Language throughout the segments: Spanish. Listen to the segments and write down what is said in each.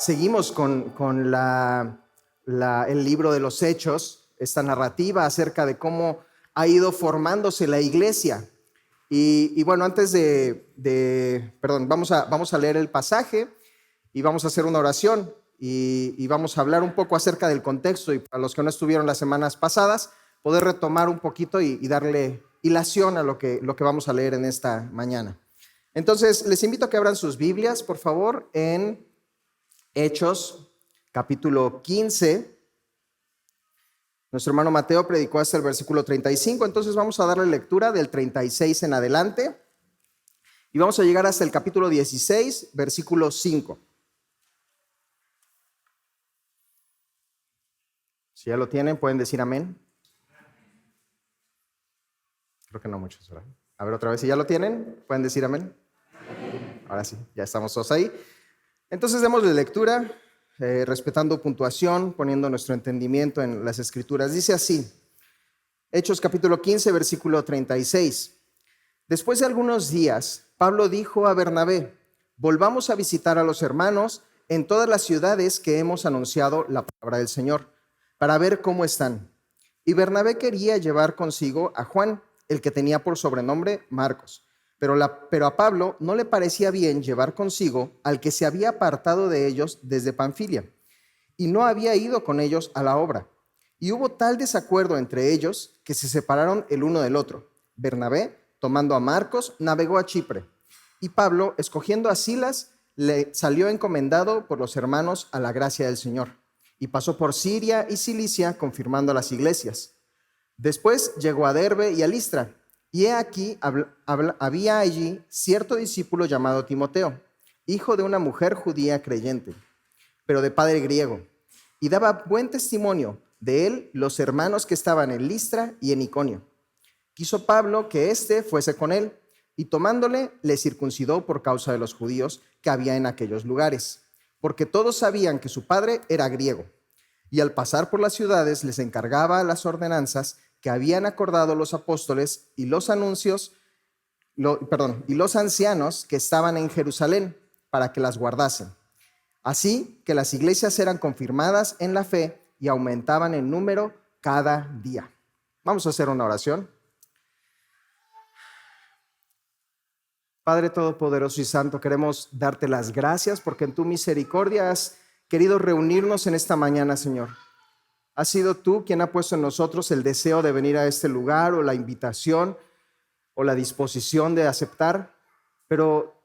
Seguimos con el libro de los Hechos, esta narrativa acerca de cómo ha ido formándose la iglesia. Y bueno, antes vamos a leer el pasaje y vamos a hacer una oración y vamos a hablar un poco acerca del contexto, y para los que no estuvieron las semanas pasadas, poder retomar un poquito y darle hilación a lo que vamos a leer en esta mañana. Entonces, les invito a que abran sus Biblias, por favor, en Hechos, capítulo 15. Nuestro hermano Mateo predicó hasta el versículo 35, entonces vamos a darle lectura del 36 en adelante y vamos a llegar hasta el capítulo 16, versículo 5. Si ya lo tienen, pueden decir amén. Creo que no muchos, ¿verdad? A ver otra vez, si ya lo tienen, pueden decir amén. Ahora sí, ya estamos todos ahí. Entonces démosle lectura, respetando puntuación, poniendo nuestro entendimiento en las Escrituras. Dice así, Hechos capítulo 15, versículo 36. Después de algunos días, Pablo dijo a Bernabé: volvamos a visitar a los hermanos en todas las ciudades que hemos anunciado la palabra del Señor, para ver cómo están. Y Bernabé quería llevar consigo a Juan, el que tenía por sobrenombre Marcos. Pero a Pablo no le parecía bien llevar consigo al que se había apartado de ellos desde Panfilia, y no había ido con ellos a la obra. Y hubo tal desacuerdo entre ellos que se separaron el uno del otro. Bernabé, tomando a Marcos, navegó a Chipre, y Pablo, escogiendo a Silas, le salió encomendado por los hermanos a la gracia del Señor, y pasó por Siria y Cilicia, confirmando las iglesias. Después llegó a Derbe y a Listra, y he aquí había allí cierto discípulo llamado Timoteo, hijo de una mujer judía creyente, pero de padre griego, y daba buen testimonio de él los hermanos que estaban en Listra y en Iconio. Quiso Pablo que éste fuese con él, y tomándole le circuncidó por causa de los judíos que había en aquellos lugares, porque todos sabían que su padre era griego, y al pasar por las ciudades les encargaba las ordenanzas que habían acordado los apóstoles y los ancianos que estaban en Jerusalén, para que las guardasen. Así que las iglesias eran confirmadas en la fe y aumentaban en número cada día. Vamos a hacer una oración. Padre Todopoderoso y Santo, queremos darte las gracias porque en tu misericordia has querido reunirnos en esta mañana, Señor. Has sido tú quien ha puesto en nosotros el deseo de venir a este lugar, o la invitación, o la disposición de aceptar, pero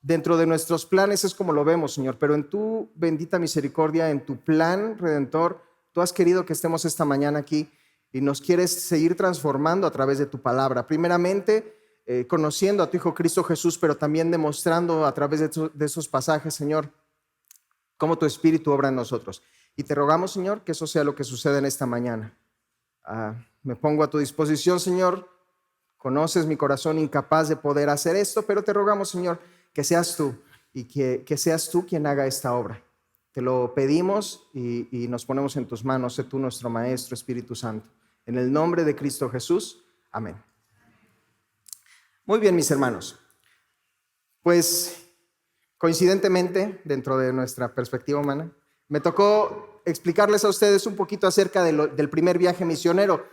dentro de nuestros planes es como lo vemos, Señor. Pero en tu bendita misericordia, en tu plan redentor, tú has querido que estemos esta mañana aquí y nos quieres seguir transformando a través de tu palabra. Primeramente, conociendo a tu Hijo Cristo Jesús, pero también demostrando a través de esos pasajes, Señor, cómo tu Espíritu obra en nosotros. Y te rogamos, Señor, que eso sea lo que suceda en esta mañana. Me pongo a tu disposición, Señor. Conoces mi corazón incapaz de poder hacer esto, pero te rogamos, Señor, que seas tú y que seas tú quien haga esta obra. Te lo pedimos y nos ponemos en tus manos. Sé tú nuestro Maestro, Espíritu Santo. En el nombre de Cristo Jesús. Amén. Muy bien, mis hermanos. Pues, coincidentemente, dentro de nuestra perspectiva humana, me tocó explicarles a ustedes un poquito acerca del primer viaje misionero,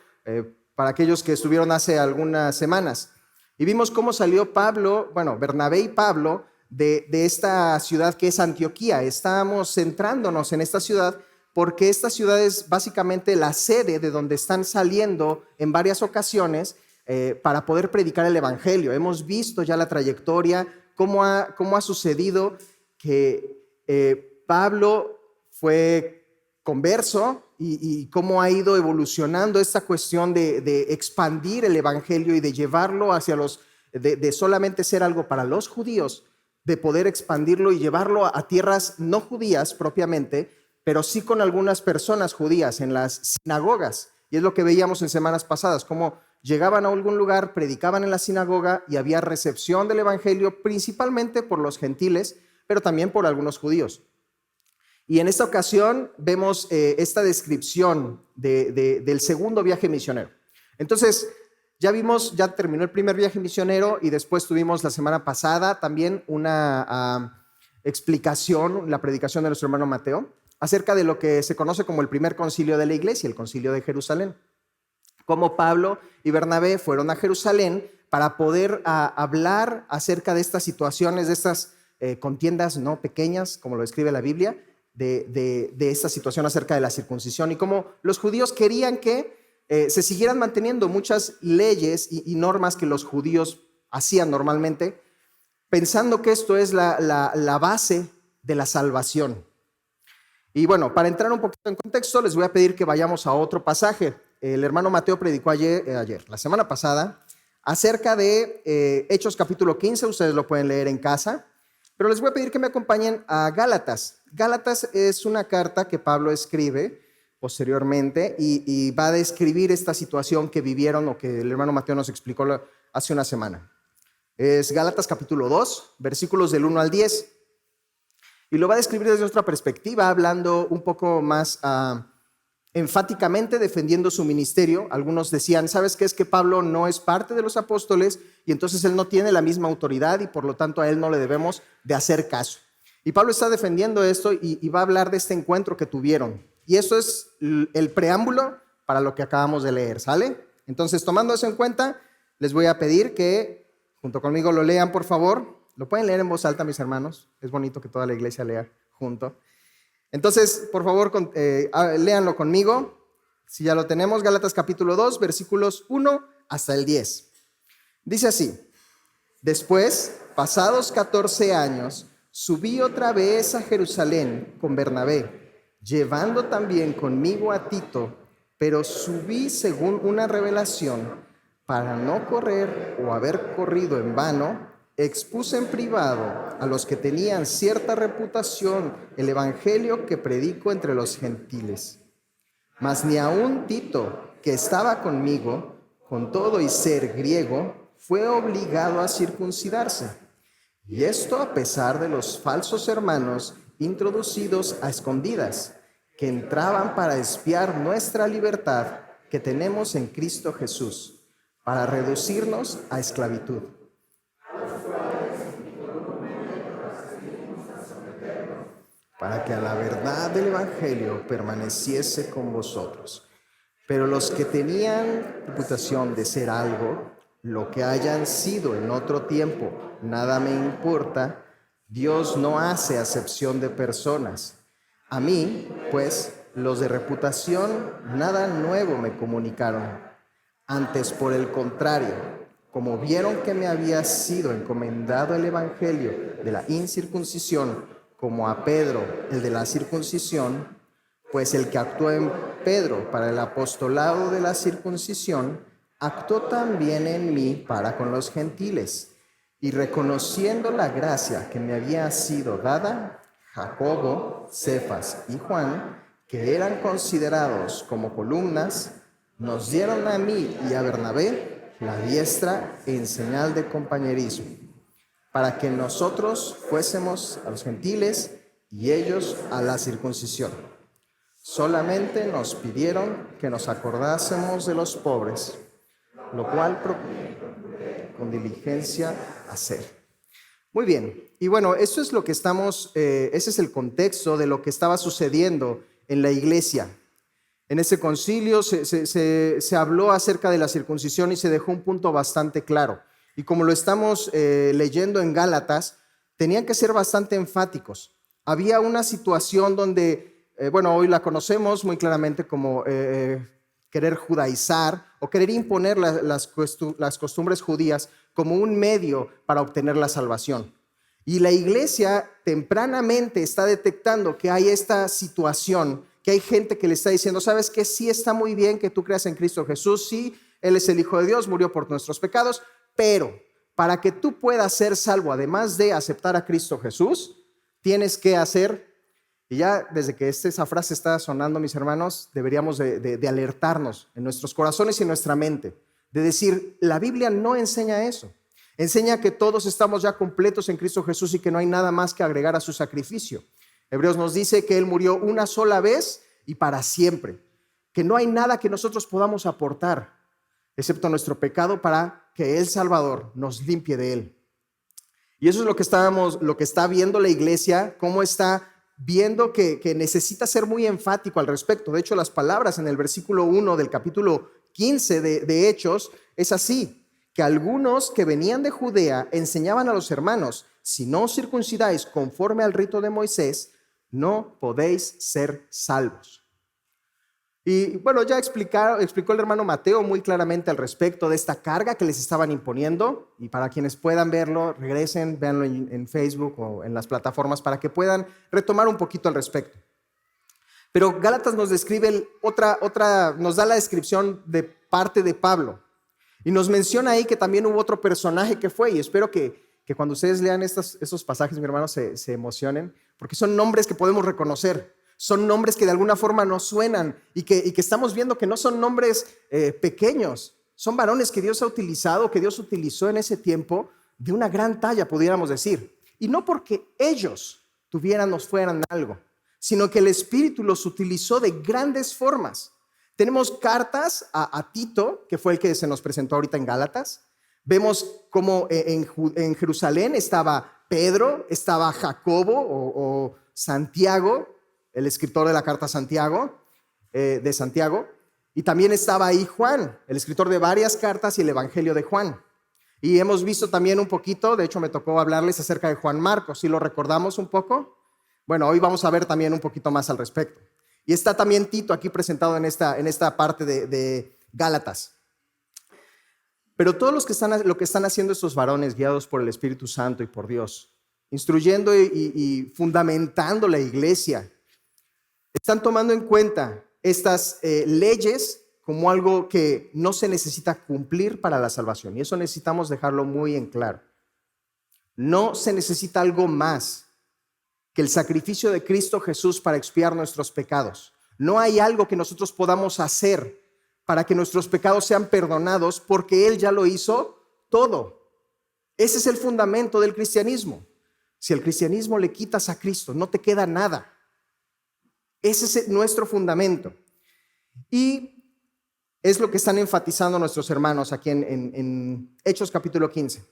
para aquellos que estuvieron hace algunas semanas. Y vimos cómo salió Bernabé y Pablo de esta ciudad que es Antioquía. Estábamos centrándonos en esta ciudad porque esta ciudad es básicamente la sede de donde están saliendo en varias ocasiones para poder predicar el evangelio. Hemos visto ya la trayectoria, cómo ha sucedido que Pablo fue converso y cómo ha ido evolucionando esta cuestión de expandir el evangelio y de llevarlo hacia de solamente ser algo para los judíos, de poder expandirlo y llevarlo a tierras no judías propiamente, pero sí con algunas personas judías en las sinagogas. Y es lo que veíamos en semanas pasadas, cómo llegaban a algún lugar, predicaban en la sinagoga y había recepción del evangelio, principalmente por los gentiles, pero también por algunos judíos. Y en esta ocasión vemos esta descripción del segundo viaje misionero. Entonces, ya terminó el primer viaje misionero y después tuvimos la semana pasada también una explicación, la predicación de nuestro hermano Mateo, acerca de lo que se conoce como el primer concilio de la iglesia, el concilio de Jerusalén. Cómo Pablo y Bernabé fueron a Jerusalén para poder hablar acerca de estas situaciones, de estas contiendas no pequeñas, como lo describe la Biblia, de esta situación acerca de la circuncisión y cómo los judíos querían que se siguieran manteniendo muchas leyes y normas que los judíos hacían normalmente, pensando que esto es la base de la salvación. Y bueno, para entrar un poquito en contexto, les voy a pedir que vayamos a otro pasaje. El hermano Mateo predicó la semana pasada, acerca de Hechos capítulo 15, ustedes lo pueden leer en casa, pero les voy a pedir que me acompañen a Gálatas. Gálatas es una carta que Pablo escribe posteriormente y va a describir esta situación que vivieron o que el hermano Mateo nos explicó hace una semana. Es Gálatas capítulo 2, versículos del 1 al 10. Y lo va a describir desde otra perspectiva, hablando un poco más enfáticamente, defendiendo su ministerio. Algunos decían, ¿sabes qué? Es que Pablo no es parte de los apóstoles y entonces él no tiene la misma autoridad y por lo tanto a él no le debemos de hacer caso. Y Pablo está defendiendo esto y va a hablar de este encuentro que tuvieron. Y eso es el preámbulo para lo que acabamos de leer, ¿sale? Entonces, tomando eso en cuenta, les voy a pedir que junto conmigo lo lean, por favor. Lo pueden leer en voz alta, mis hermanos. Es bonito que toda la iglesia lea junto. Entonces, por favor, léanlo conmigo. Si ya lo tenemos, Gálatas capítulo 2, versículos 1 hasta el 10. Dice así: Después, pasados 14 años, subí otra vez a Jerusalén con Bernabé, llevando también conmigo a Tito, pero subí según una revelación, para no correr o haber corrido en vano. Expuse en privado a los que tenían cierta reputación el evangelio que predico entre los gentiles. Mas ni aun Tito, que estaba conmigo, con todo y ser griego, fue obligado a circuncidarse. Y esto a pesar de los falsos hermanos introducidos a escondidas, que entraban para espiar nuestra libertad que tenemos en Cristo Jesús, para reducirnos a esclavitud. Para que a la verdad del evangelio permaneciese con vosotros. Pero los que tenían reputación de ser algo, lo que hayan sido en otro tiempo, nada me importa. Dios no hace acepción de personas. A mí, pues, los de reputación nada nuevo me comunicaron. Antes, por el contrario, como vieron que me había sido encomendado el evangelio de la incircuncisión, como a Pedro el de la circuncisión, pues el que actuó en Pedro para el apostolado de la circuncisión, actuó también en mí para con los gentiles. Y reconociendo la gracia que me había sido dada, Jacobo, Cefas y Juan, que eran considerados como columnas, nos dieron a mí y a Bernabé la diestra en señal de compañerismo, para que nosotros fuésemos a los gentiles y ellos a la circuncisión. Solamente nos pidieron que nos acordásemos de los pobres, lo cual procuré con diligencia hacer. Muy bien, y bueno, eso es lo que ese es el contexto de lo que estaba sucediendo en la iglesia. En ese concilio se habló acerca de la circuncisión y se dejó un punto bastante claro. Y como lo estamos leyendo en Gálatas, tenían que ser bastante enfáticos. Había una situación donde, hoy la conocemos muy claramente como querer judaizar o querer imponer las costumbres judías como un medio para obtener la salvación. Y la iglesia tempranamente está detectando que hay esta situación, que hay gente que le está diciendo, ¿sabes qué? Sí está muy bien que tú creas en Cristo Jesús, sí, Él es el Hijo de Dios, murió por nuestros pecados, pero para que tú puedas ser salvo, además de aceptar a Cristo Jesús, tienes que hacer, y ya desde que esa frase está sonando, mis hermanos, deberíamos de alertarnos en nuestros corazones y en nuestra mente, de decir, la Biblia no enseña eso. Enseña que todos estamos ya completos en Cristo Jesús y que no hay nada más que agregar a su sacrificio. Hebreos nos dice que Él murió una sola vez y para siempre, que no hay nada que nosotros podamos aportar, excepto nuestro pecado, para que el Salvador nos limpie de él. Y eso es lo que está viendo la iglesia, cómo está viendo que necesita ser muy enfático al respecto. De hecho, las palabras en el versículo 1 del capítulo 15 de Hechos es así, que algunos que venían de Judea enseñaban a los hermanos: si no os circuncidáis conforme al rito de Moisés, no podéis ser salvos. Y bueno, ya explicó el hermano Mateo muy claramente al respecto de esta carga que les estaban imponiendo. Y para quienes puedan verlo, regresen, véanlo en Facebook o en las plataformas para que puedan retomar un poquito al respecto. Pero Gálatas nos describe nos da la descripción de parte de Pablo. Y nos menciona ahí que también hubo otro personaje que fue, y espero que cuando ustedes lean esos pasajes, mi hermano, se emocionen, porque son nombres que podemos reconocer. Son nombres que de alguna forma nos suenan y que estamos viendo que no son nombres pequeños. Son varones que Dios ha utilizado, que Dios utilizó en ese tiempo de una gran talla, pudiéramos decir. Y no porque ellos fueran algo, sino que el Espíritu los utilizó de grandes formas. Tenemos cartas a Tito, que fue el que se nos presentó ahorita en Gálatas. Vemos cómo en Jerusalén estaba Pedro, estaba Jacobo o Santiago, el escritor de la carta de Santiago, y también estaba ahí Juan, el escritor de varias cartas y el Evangelio de Juan. Y hemos visto también un poquito, de hecho me tocó hablarles acerca de Juan Marcos, ¿sí lo recordamos un poco? Bueno, hoy vamos a ver también un poquito más al respecto. Y está también Tito aquí presentado en esta parte de Gálatas. Pero todos lo que están haciendo estos varones guiados por el Espíritu Santo y por Dios, instruyendo y fundamentando la iglesia, están tomando en cuenta estas leyes como algo que no se necesita cumplir para la salvación. Y eso necesitamos dejarlo muy en claro. No se necesita algo más que el sacrificio de Cristo Jesús para expiar nuestros pecados. No hay algo que nosotros podamos hacer para que nuestros pecados sean perdonados, porque Él ya lo hizo todo. Ese es el fundamento del cristianismo. Si al cristianismo le quitas a Cristo, no te queda nada. Ese es nuestro fundamento. Y es lo que están enfatizando nuestros hermanos aquí en Hechos capítulo 15.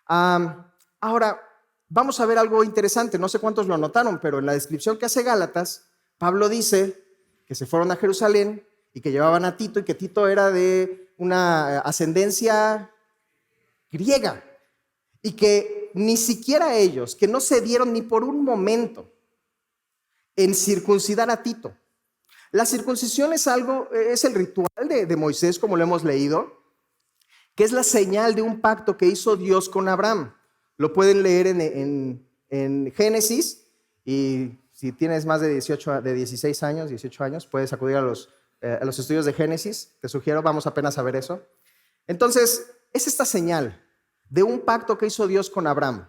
Ahora, vamos a ver algo interesante. No sé cuántos lo notaron, pero en la descripción que hace Gálatas, Pablo dice que se fueron a Jerusalén y que llevaban a Tito, y que Tito era de una ascendencia griega, y que ni siquiera ellos, que no se dieron ni por un momento en circuncidar a Tito. La circuncisión es el ritual de Moisés, como lo hemos leído, que es la señal de un pacto que hizo Dios con Abraham. Lo pueden leer en Génesis, y si tienes más de 16 años, 18 años, puedes acudir a los estudios de Génesis. Te sugiero, vamos apenas a ver eso. Entonces, es esta señal de un pacto que hizo Dios con Abraham,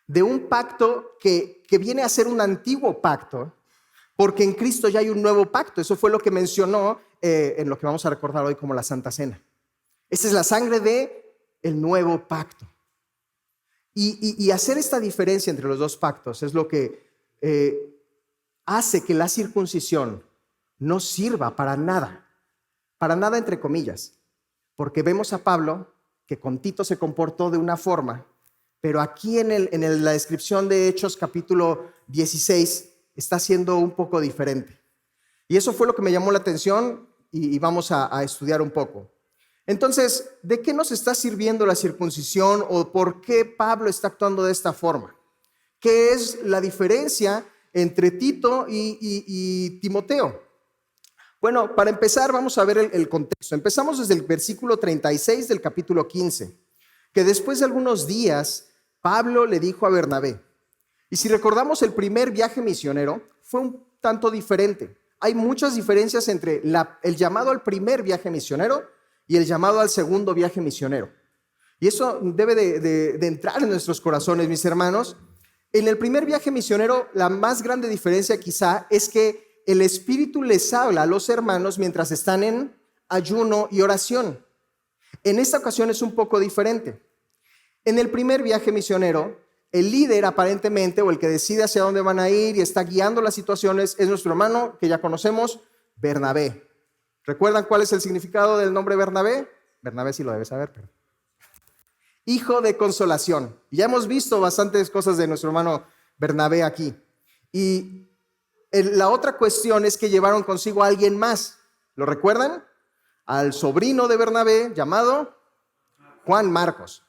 de un pacto que viene a ser un antiguo pacto, porque en Cristo ya hay un nuevo pacto. Eso fue lo que mencionó en lo que vamos a recordar hoy como la Santa Cena. Esa es la sangre del nuevo pacto. Y hacer esta diferencia entre los dos pactos es lo que hace que la circuncisión no sirva para nada entre comillas, porque vemos a Pablo que con Tito se comportó de una forma, pero aquí en la descripción de Hechos capítulo 16 está siendo un poco diferente. Y eso fue lo que me llamó la atención, y vamos a estudiar un poco. Entonces, ¿de qué nos está sirviendo la circuncisión, o por qué Pablo está actuando de esta forma? ¿Qué es la diferencia entre Tito y Timoteo? Bueno, para empezar vamos a ver el contexto. Empezamos desde el versículo 36 del capítulo 15, que después de algunos días Pablo le dijo a Bernabé, y si recordamos el primer viaje misionero fue un tanto diferente. Hay muchas diferencias entre el llamado al primer viaje misionero y el llamado al segundo viaje misionero. Y eso debe de entrar en nuestros corazones, mis hermanos. En el primer viaje misionero, la más grande diferencia quizá es que el Espíritu les habla a los hermanos mientras están en ayuno y oración. En esta ocasión es un poco diferente. En el primer viaje misionero, el líder aparentemente, o el que decide hacia dónde van a ir y está guiando las situaciones, es nuestro hermano que ya conocemos, Bernabé. ¿Recuerdan cuál es el significado del nombre Bernabé? Bernabé sí lo debe saber, pero... hijo de consolación. Ya hemos visto bastantes cosas de nuestro hermano Bernabé aquí. Y la otra cuestión es que llevaron consigo a alguien más. ¿Lo recuerdan? Al sobrino de Bernabé llamado Juan Marcos.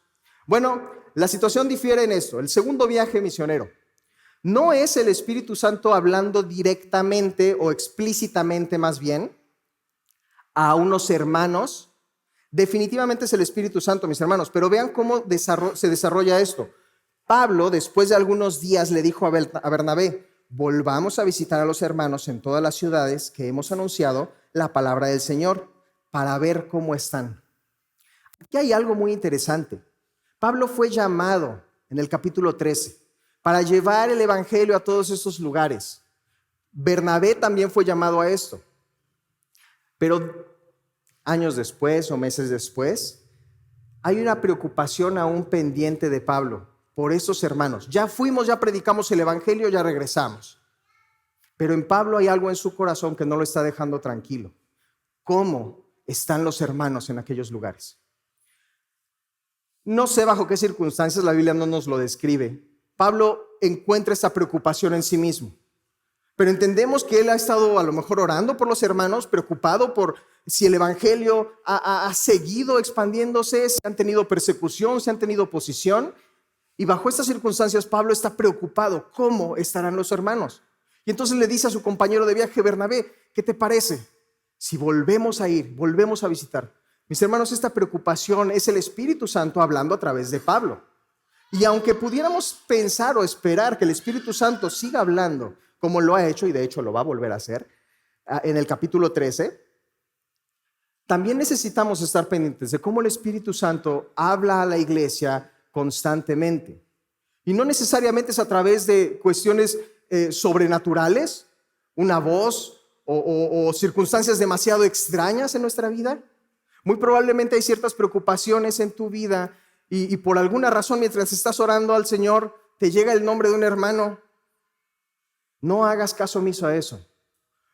Bueno, la situación difiere en esto. El segundo viaje misionero no es el Espíritu Santo hablando directamente o explícitamente más bien a unos hermanos. Definitivamente es el Espíritu Santo, mis hermanos, pero vean cómo se desarrolla esto. Pablo, después de algunos días, le dijo a Bernabé: volvamos a visitar a los hermanos en todas las ciudades que hemos anunciado la palabra del Señor para ver cómo están. Aquí hay algo muy interesante. Pablo fue llamado en el capítulo 13 para llevar el evangelio a todos estos lugares. Bernabé también fue llamado a esto. Pero años después o meses después, hay una preocupación aún pendiente de Pablo por esos hermanos. Ya fuimos, ya predicamos el evangelio, ya regresamos. Pero en Pablo hay algo en su corazón que no lo está dejando tranquilo. ¿Cómo están los hermanos en aquellos lugares? No sé bajo qué circunstancias, la Biblia no nos lo describe. Pablo encuentra esta preocupación en sí mismo. Pero entendemos que él ha estado a lo mejor orando por los hermanos, preocupado por si el evangelio ha seguido expandiéndose, si han tenido persecución, si han tenido oposición. Y bajo estas circunstancias Pablo está preocupado. ¿Cómo estarán los hermanos? Y entonces le dice a su compañero de viaje, Bernabé: ¿qué te parece si volvemos a ir, volvemos a visitar? Mis hermanos, esta preocupación es el Espíritu Santo hablando a través de Pablo. Y aunque pudiéramos pensar o esperar que el Espíritu Santo siga hablando como lo ha hecho, y de hecho lo va a volver a hacer en el capítulo 13, también necesitamos estar pendientes de cómo el Espíritu Santo habla a la iglesia constantemente. Y no necesariamente es a través de cuestiones sobrenaturales, una voz o circunstancias demasiado extrañas en nuestra vida. Muy probablemente hay ciertas preocupaciones en tu vida y por alguna razón, mientras estás orando al Señor, te llega el nombre de un hermano. No hagas caso omiso a eso.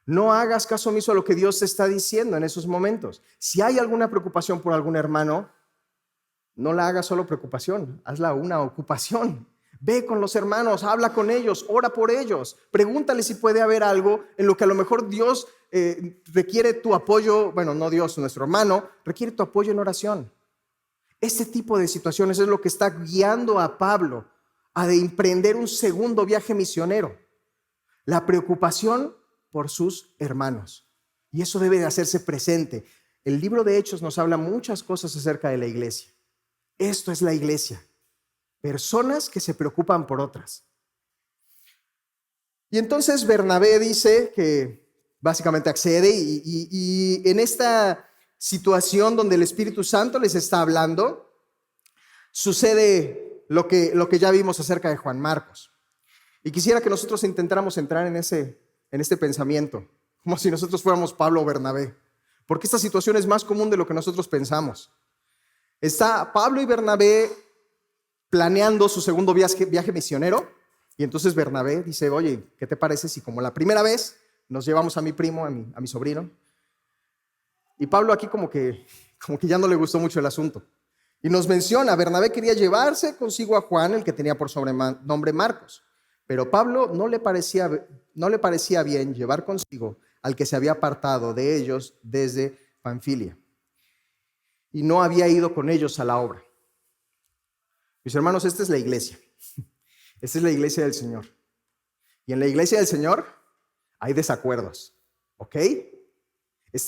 No hagas caso omiso a lo que Dios te está diciendo en esos momentos. Si hay alguna preocupación por algún hermano, no la hagas solo preocupación, hazla una ocupación. Ve con los hermanos, habla con ellos, ora por ellos, pregúntale si puede haber algo en lo que a lo mejor Dios requiere tu apoyo. Bueno, no Dios, nuestro hermano requiere tu apoyo en oración. Este tipo de situaciones es lo que está guiando a Pablo a de emprender un segundo viaje misionero. La preocupación por sus hermanos. Y eso debe de hacerse presente. El libro de Hechos nos habla muchas cosas acerca de la iglesia. Esto es la iglesia. Personas que se preocupan por otras. Y entonces Bernabé dice que básicamente accede y en esta situación donde el Espíritu Santo les está hablando, sucede lo que ya vimos acerca de Juan Marcos. Y quisiera que nosotros intentáramos entrar en este pensamiento, como si nosotros fuéramos Pablo o Bernabé, porque esta situación es más común de lo que nosotros pensamos. Está Pablo y Bernabé planeando su segundo viaje misionero, y entonces Bernabé dice: oye, ¿qué te parece si como la primera vez nos llevamos a mi primo, a mi sobrino? Y Pablo aquí como que ya no le gustó mucho el asunto. Y nos menciona, Bernabé quería llevarse consigo a Juan, el que tenía por sobrenombre Marcos. Pero Pablo no le parecía bien llevar consigo al que se había apartado de ellos desde Panfilia. Y no había ido con ellos a la obra. Mis hermanos, esta es la iglesia. Esta es la iglesia del Señor. Y en la iglesia del Señor hay desacuerdos. ¿Ok?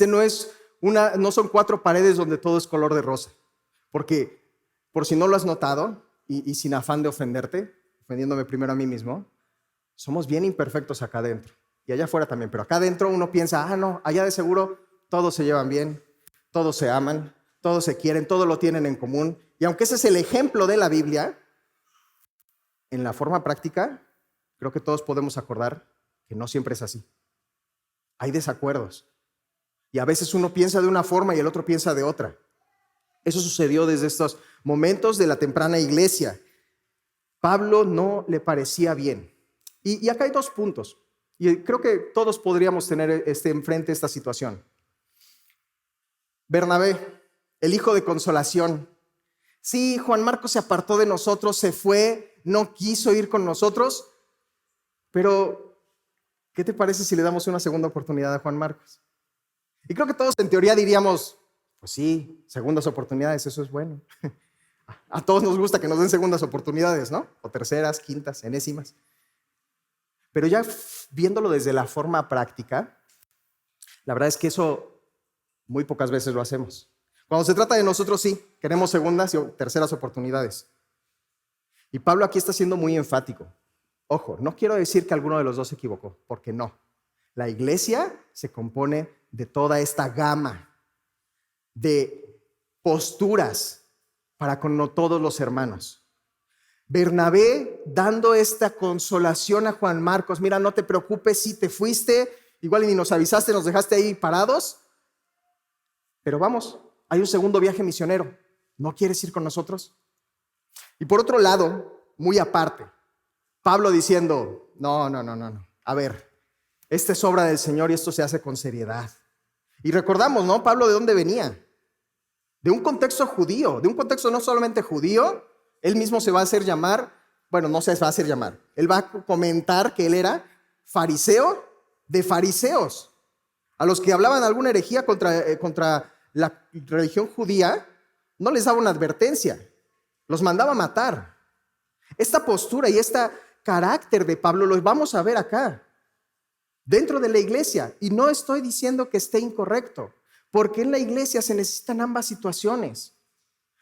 No son 4 paredes donde todo es color de rosa. Porque, por si no lo has notado, y sin afán de ofendiéndome primero a mí mismo, somos bien imperfectos acá adentro. Y allá afuera también. Pero acá adentro uno piensa: no, allá de seguro todos se llevan bien, todos se aman, todos se quieren, todos lo tienen en común. Y aunque ese es el ejemplo de la Biblia, en la forma práctica, creo que todos podemos acordar que no siempre es así. Hay desacuerdos. Y a veces uno piensa de una forma y el otro piensa de otra. Eso sucedió desde estos momentos de la temprana iglesia. Pablo no le parecía bien. Y acá hay 2 puntos. Y creo que todos podríamos tener enfrente esta situación. Bernabé, el hijo de consolación, Sí, Juan Marcos se apartó de nosotros, se fue, no quiso ir con nosotros, pero ¿qué te parece si le damos una segunda oportunidad a Juan Marcos? Y creo que todos en teoría diríamos, pues sí, segundas oportunidades, eso es bueno. A todos nos gusta que nos den segundas oportunidades, ¿no? O terceras, quintas, enésimas. Pero ya viéndolo desde la forma práctica, la verdad es que eso muy pocas veces lo hacemos. Cuando se trata de nosotros, sí, queremos segundas y terceras oportunidades. Y Pablo aquí está siendo muy enfático. Ojo, no quiero decir que alguno de los dos se equivocó, porque no. La iglesia se compone de toda esta gama de posturas para con no todos los hermanos. Bernabé dando esta consolación a Juan Marcos. Mira, no te preocupes si te fuiste, igual ni nos avisaste, nos dejaste ahí parados. Pero vamos, hay un segundo viaje misionero. ¿No quieres ir con nosotros? Y por otro lado, muy aparte, Pablo diciendo, no. A ver, esta es obra del Señor y esto se hace con seriedad. Y recordamos, ¿no? Pablo, ¿de dónde venía? De un contexto judío, de un contexto no solamente judío. Él mismo se va a hacer llamar, bueno, no se va a hacer llamar. Él va a comentar que él era fariseo de fariseos. A los que hablaban alguna herejía contra la religión judía, no les daba una advertencia, los mandaba a matar. Esta postura y este carácter de Pablo lo vamos a ver acá, dentro de la iglesia. Y no estoy diciendo que esté incorrecto, porque en la iglesia se necesitan ambas situaciones.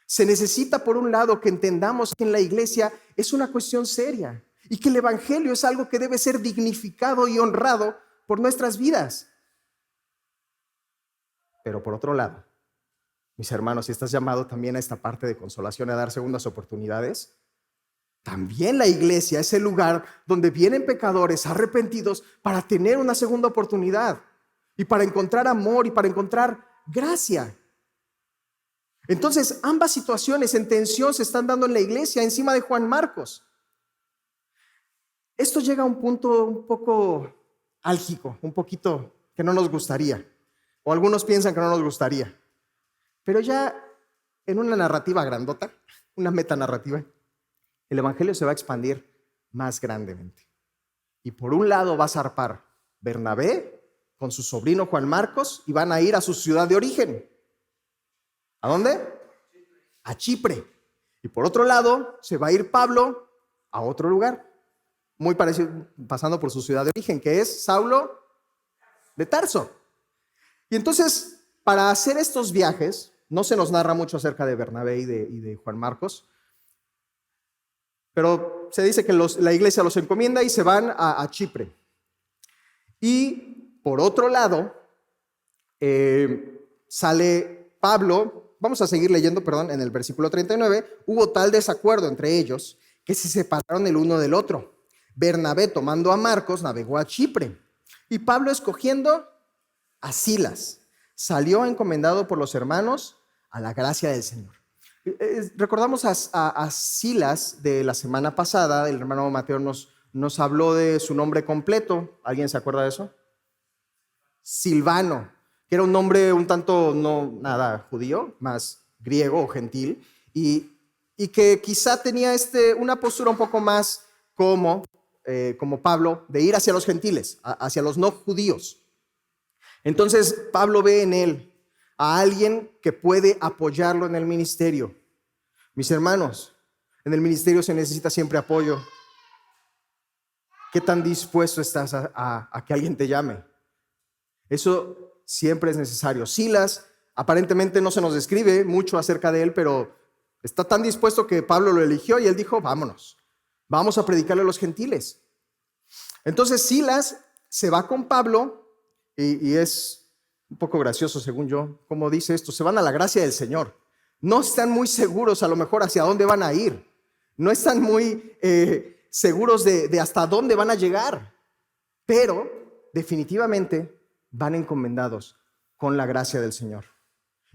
Se necesita, por un lado, que entendamos que en la iglesia es una cuestión seria y que el evangelio es algo que debe ser dignificado y honrado por nuestras vidas. Pero por otro lado, mis hermanos, si estás llamado también a esta parte de consolación, a dar segundas oportunidades, también la iglesia es el lugar donde vienen pecadores arrepentidos para tener una segunda oportunidad y para encontrar amor y para encontrar gracia. Entonces, ambas situaciones en tensión se están dando en la iglesia encima de Juan Marcos. Esto llega a un punto un poco álgico, un poquito que no nos gustaría, o algunos piensan que no nos gustaría, pero ya en una narrativa grandota, una metanarrativa, el evangelio se va a expandir más grandemente. Y por un lado va a zarpar Bernabé con su sobrino Juan Marcos y van a ir a su ciudad de origen. ¿A dónde? A Chipre. Y por otro lado se va a ir Pablo a otro lugar, muy parecido, pasando por su ciudad de origen, que es Saulo de Tarso. Y entonces, para hacer estos viajes, no se nos narra mucho acerca de Bernabé y de Juan Marcos, pero se dice que la iglesia los encomienda y se van a Chipre. Y por otro lado, sale Pablo. Vamos a seguir leyendo, en el versículo 39. Hubo tal desacuerdo entre ellos que se separaron el uno del otro. Bernabé, tomando a Marcos, navegó a Chipre. Y Pablo, escogiendo a Silas, salió encomendado por los hermanos a la gracia del Señor. Recordamos a Silas de la semana pasada. El hermano Mateo nos habló de su nombre completo. ¿Alguien se acuerda de eso? Silvano, que era un nombre un tanto no nada judío, más griego o gentil, y que quizá tenía una postura un poco más como Pablo, de ir hacia los gentiles, hacia los no judíos. Entonces Pablo ve en él a alguien que puede apoyarlo en el ministerio. Mis hermanos, en el ministerio se necesita siempre apoyo. ¿Qué tan dispuesto estás a que alguien te llame? Eso siempre es necesario. Silas, aparentemente no se nos describe mucho acerca de él, pero está tan dispuesto que Pablo lo eligió y él dijo, vámonos, vamos a predicarle a los gentiles. Entonces Silas se va con Pablo y es un poco gracioso, según yo, como dice esto, se van a la gracia del Señor. No están muy seguros a lo mejor hacia dónde van a ir, no están muy seguros de hasta dónde van a llegar, pero definitivamente van encomendados con la gracia del Señor.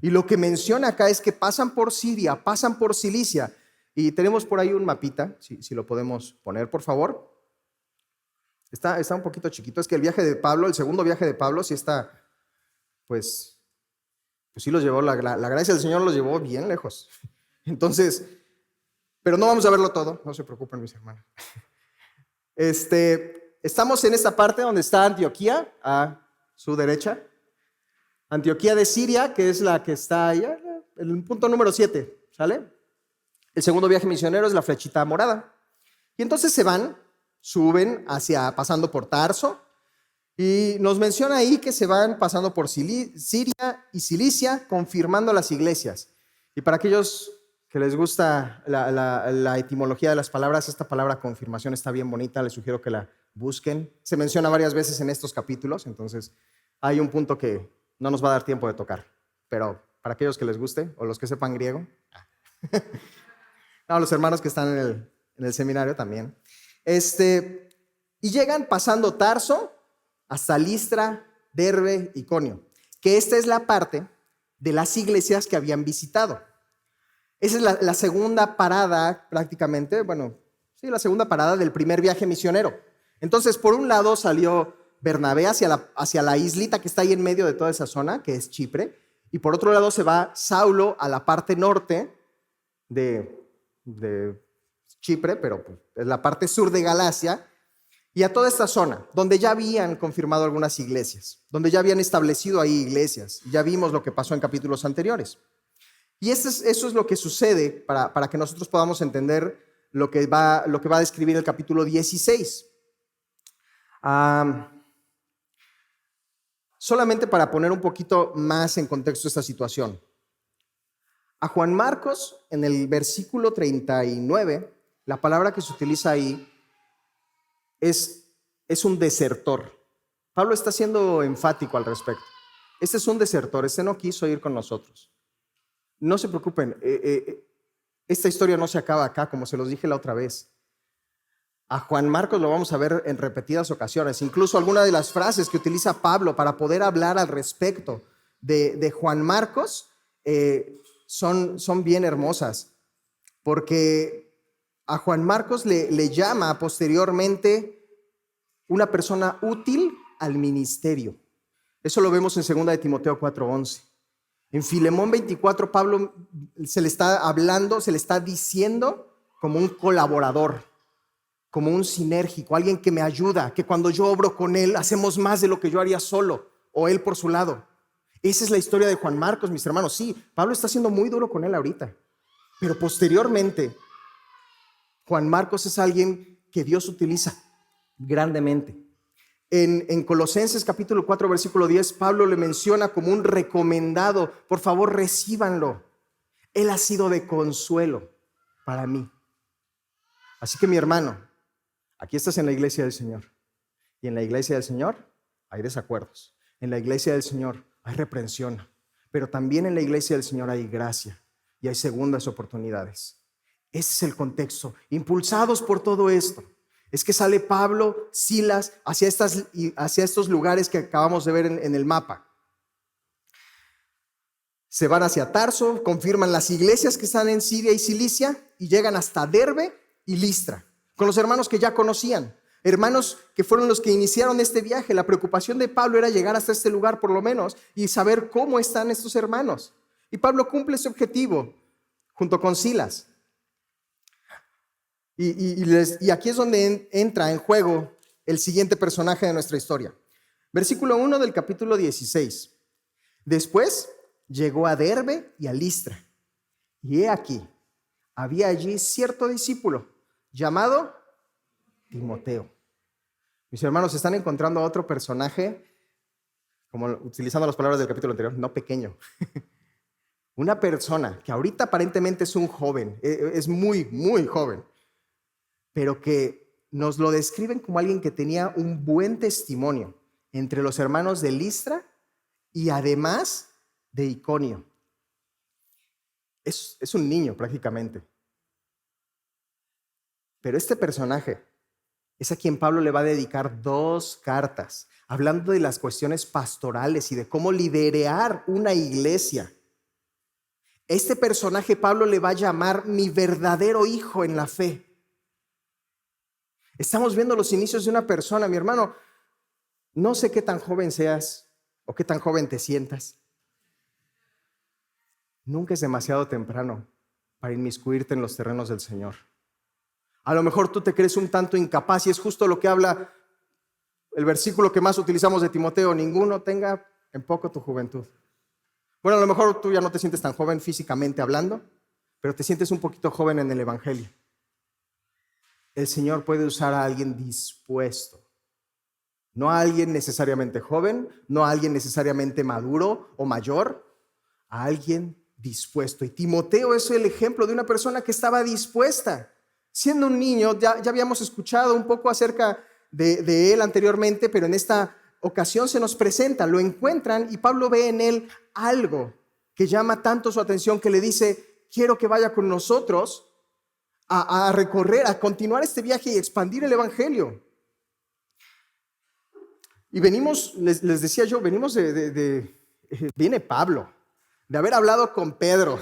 Y lo que menciona acá es que pasan por Siria, pasan por Cilicia, y tenemos por ahí un mapita, si lo podemos poner, por favor. Está un poquito chiquito, es que el viaje de Pablo, el segundo viaje de Pablo, sí está, pues sí los llevó, la gracia del Señor los llevó bien lejos. Entonces, pero no vamos a verlo todo, no se preocupen mis hermanos. Estamos en esta parte donde está Antioquía, a su derecha. Antioquía de Siria, que es la que está allá, el punto número 7, ¿sale? El segundo viaje misionero es la flechita morada. Y entonces se van, suben pasando por Tarso, y nos menciona ahí que se van pasando por Siria y Cilicia, confirmando las iglesias. Y para aquellos que les gusta la etimología de las palabras, esta palabra confirmación está bien bonita, les sugiero que la busquen. Se menciona varias veces en estos capítulos, entonces hay un punto que no nos va a dar tiempo de tocar, pero para aquellos que les guste o los que sepan griego, no, los hermanos que están en el seminario también. Y llegan pasando Tarso hasta Listra, Derbe, Iconio, que esta es la parte de las iglesias que habían visitado. Esa es la segunda parada prácticamente, la segunda parada del primer viaje misionero. Entonces, por un lado salió Bernabé hacia la islita que está ahí en medio de toda esa zona, que es Chipre, y por otro lado se va Saulo a la parte norte de Chipre, pero es la parte sur de Galacia, y a toda esta zona, donde ya habían confirmado algunas iglesias, donde ya habían establecido ahí iglesias. Ya vimos lo que pasó en capítulos anteriores. Y eso es lo que sucede para que nosotros podamos entender lo que va a describir el capítulo 16. Solamente para poner un poquito más en contexto esta situación. A Juan Marcos, en el versículo 39, la palabra que se utiliza ahí es un desertor. Pablo está siendo enfático al respecto. Este es un desertor, no quiso ir con nosotros. No se preocupen, esta historia no se acaba acá, como se los dije la otra vez. A Juan Marcos lo vamos a ver en repetidas ocasiones. Incluso algunas de las frases que utiliza Pablo para poder hablar al respecto de Juan Marcos son bien hermosas, porque a Juan Marcos le llama posteriormente una persona útil al ministerio. Eso lo vemos en 2 de Timoteo 4:11. En Filemón 24, Pablo se le está hablando, se le está diciendo como un colaborador, como un sinérgico, alguien que me ayuda, que cuando yo obro con él hacemos más de lo que yo haría solo o él por su lado. Esa es la historia de Juan Marcos, mis hermanos. Sí, Pablo está siendo muy duro con él ahorita, pero posteriormente Juan Marcos es alguien que Dios utiliza grandemente. En Colosenses capítulo 4 versículo 10, Pablo le menciona como un recomendado. Por favor, recíbanlo. Él ha sido de consuelo para mí. Así que mi hermano, aquí estás en la iglesia del Señor. Y en la iglesia del Señor hay desacuerdos. En la iglesia del Señor hay reprensión. Pero también en la iglesia del Señor hay gracia y hay segundas oportunidades. Ese es el contexto. Impulsados por todo esto, es que sale Pablo, Silas, hacia estos lugares que acabamos de ver en el mapa. Se van hacia Tarso, confirman las iglesias que están en Siria y Cilicia y llegan hasta Derbe y Listra, con los hermanos que ya conocían, hermanos que fueron los que iniciaron este viaje. La preocupación de Pablo era llegar hasta este lugar por lo menos y saber cómo están estos hermanos. Y Pablo cumple ese objetivo junto con Silas. Y aquí es donde entra en juego el siguiente personaje de nuestra historia. Versículo 1 del capítulo 16. Después llegó a Derbe y a Listra. Y he aquí, había allí cierto discípulo llamado Timoteo. Mis hermanos, están encontrando a otro personaje, como utilizando las palabras del capítulo anterior, no pequeño. Una persona que ahorita aparentemente es un joven, es muy, muy joven, pero que nos lo describen como alguien que tenía un buen testimonio entre los hermanos de Listra y además de Iconio. Es un niño prácticamente. Pero este personaje es a quien Pablo le va a dedicar 2 cartas, hablando de las cuestiones pastorales y de cómo liderar una iglesia. Este personaje Pablo le va a llamar mi verdadero hijo en la fe. Estamos viendo los inicios de una persona, mi hermano. No sé qué tan joven seas o qué tan joven te sientas. Nunca es demasiado temprano para inmiscuirte en los terrenos del Señor. A lo mejor tú te crees un tanto incapaz y es justo lo que habla el versículo que más utilizamos de Timoteo: ninguno tenga en poco tu juventud. Bueno, a lo mejor tú ya no te sientes tan joven físicamente hablando, pero te sientes un poquito joven en el Evangelio. El Señor puede usar a alguien dispuesto, no a alguien necesariamente joven, no a alguien necesariamente maduro o mayor, a alguien dispuesto. Y Timoteo es el ejemplo de una persona que estaba dispuesta. Siendo un niño, ya habíamos escuchado un poco acerca de él anteriormente, pero en esta ocasión se nos presenta, lo encuentran y Pablo ve en él algo que llama tanto su atención que le dice: quiero que vaya con nosotros a recorrer, a continuar este viaje y expandir el Evangelio. Y venimos, les decía yo, venimos viene Pablo, de haber hablado con Pedro,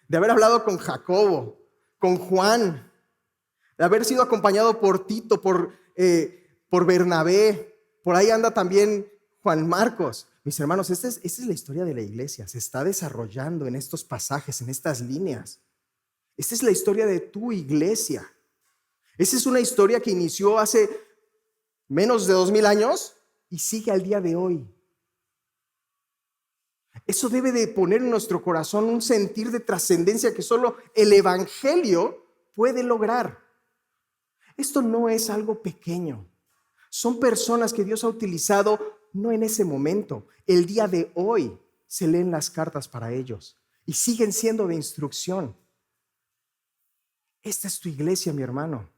de haber hablado con Jacobo, con Juan, de haber sido acompañado por Tito, por Bernabé, por ahí anda también Juan Marcos. Mis hermanos, esta es la historia de la iglesia, se está desarrollando en estos pasajes, en estas líneas. Esta es la historia de tu iglesia. Esa es una historia que inició hace menos de 2000 años y sigue al día de hoy. Eso debe de poner en nuestro corazón un sentir de trascendencia que solo el Evangelio puede lograr. Esto no es algo pequeño. Son personas que Dios ha utilizado no en ese momento. El día de hoy se leen las cartas para ellos y siguen siendo de instrucción. Esta es tu iglesia, mi hermano.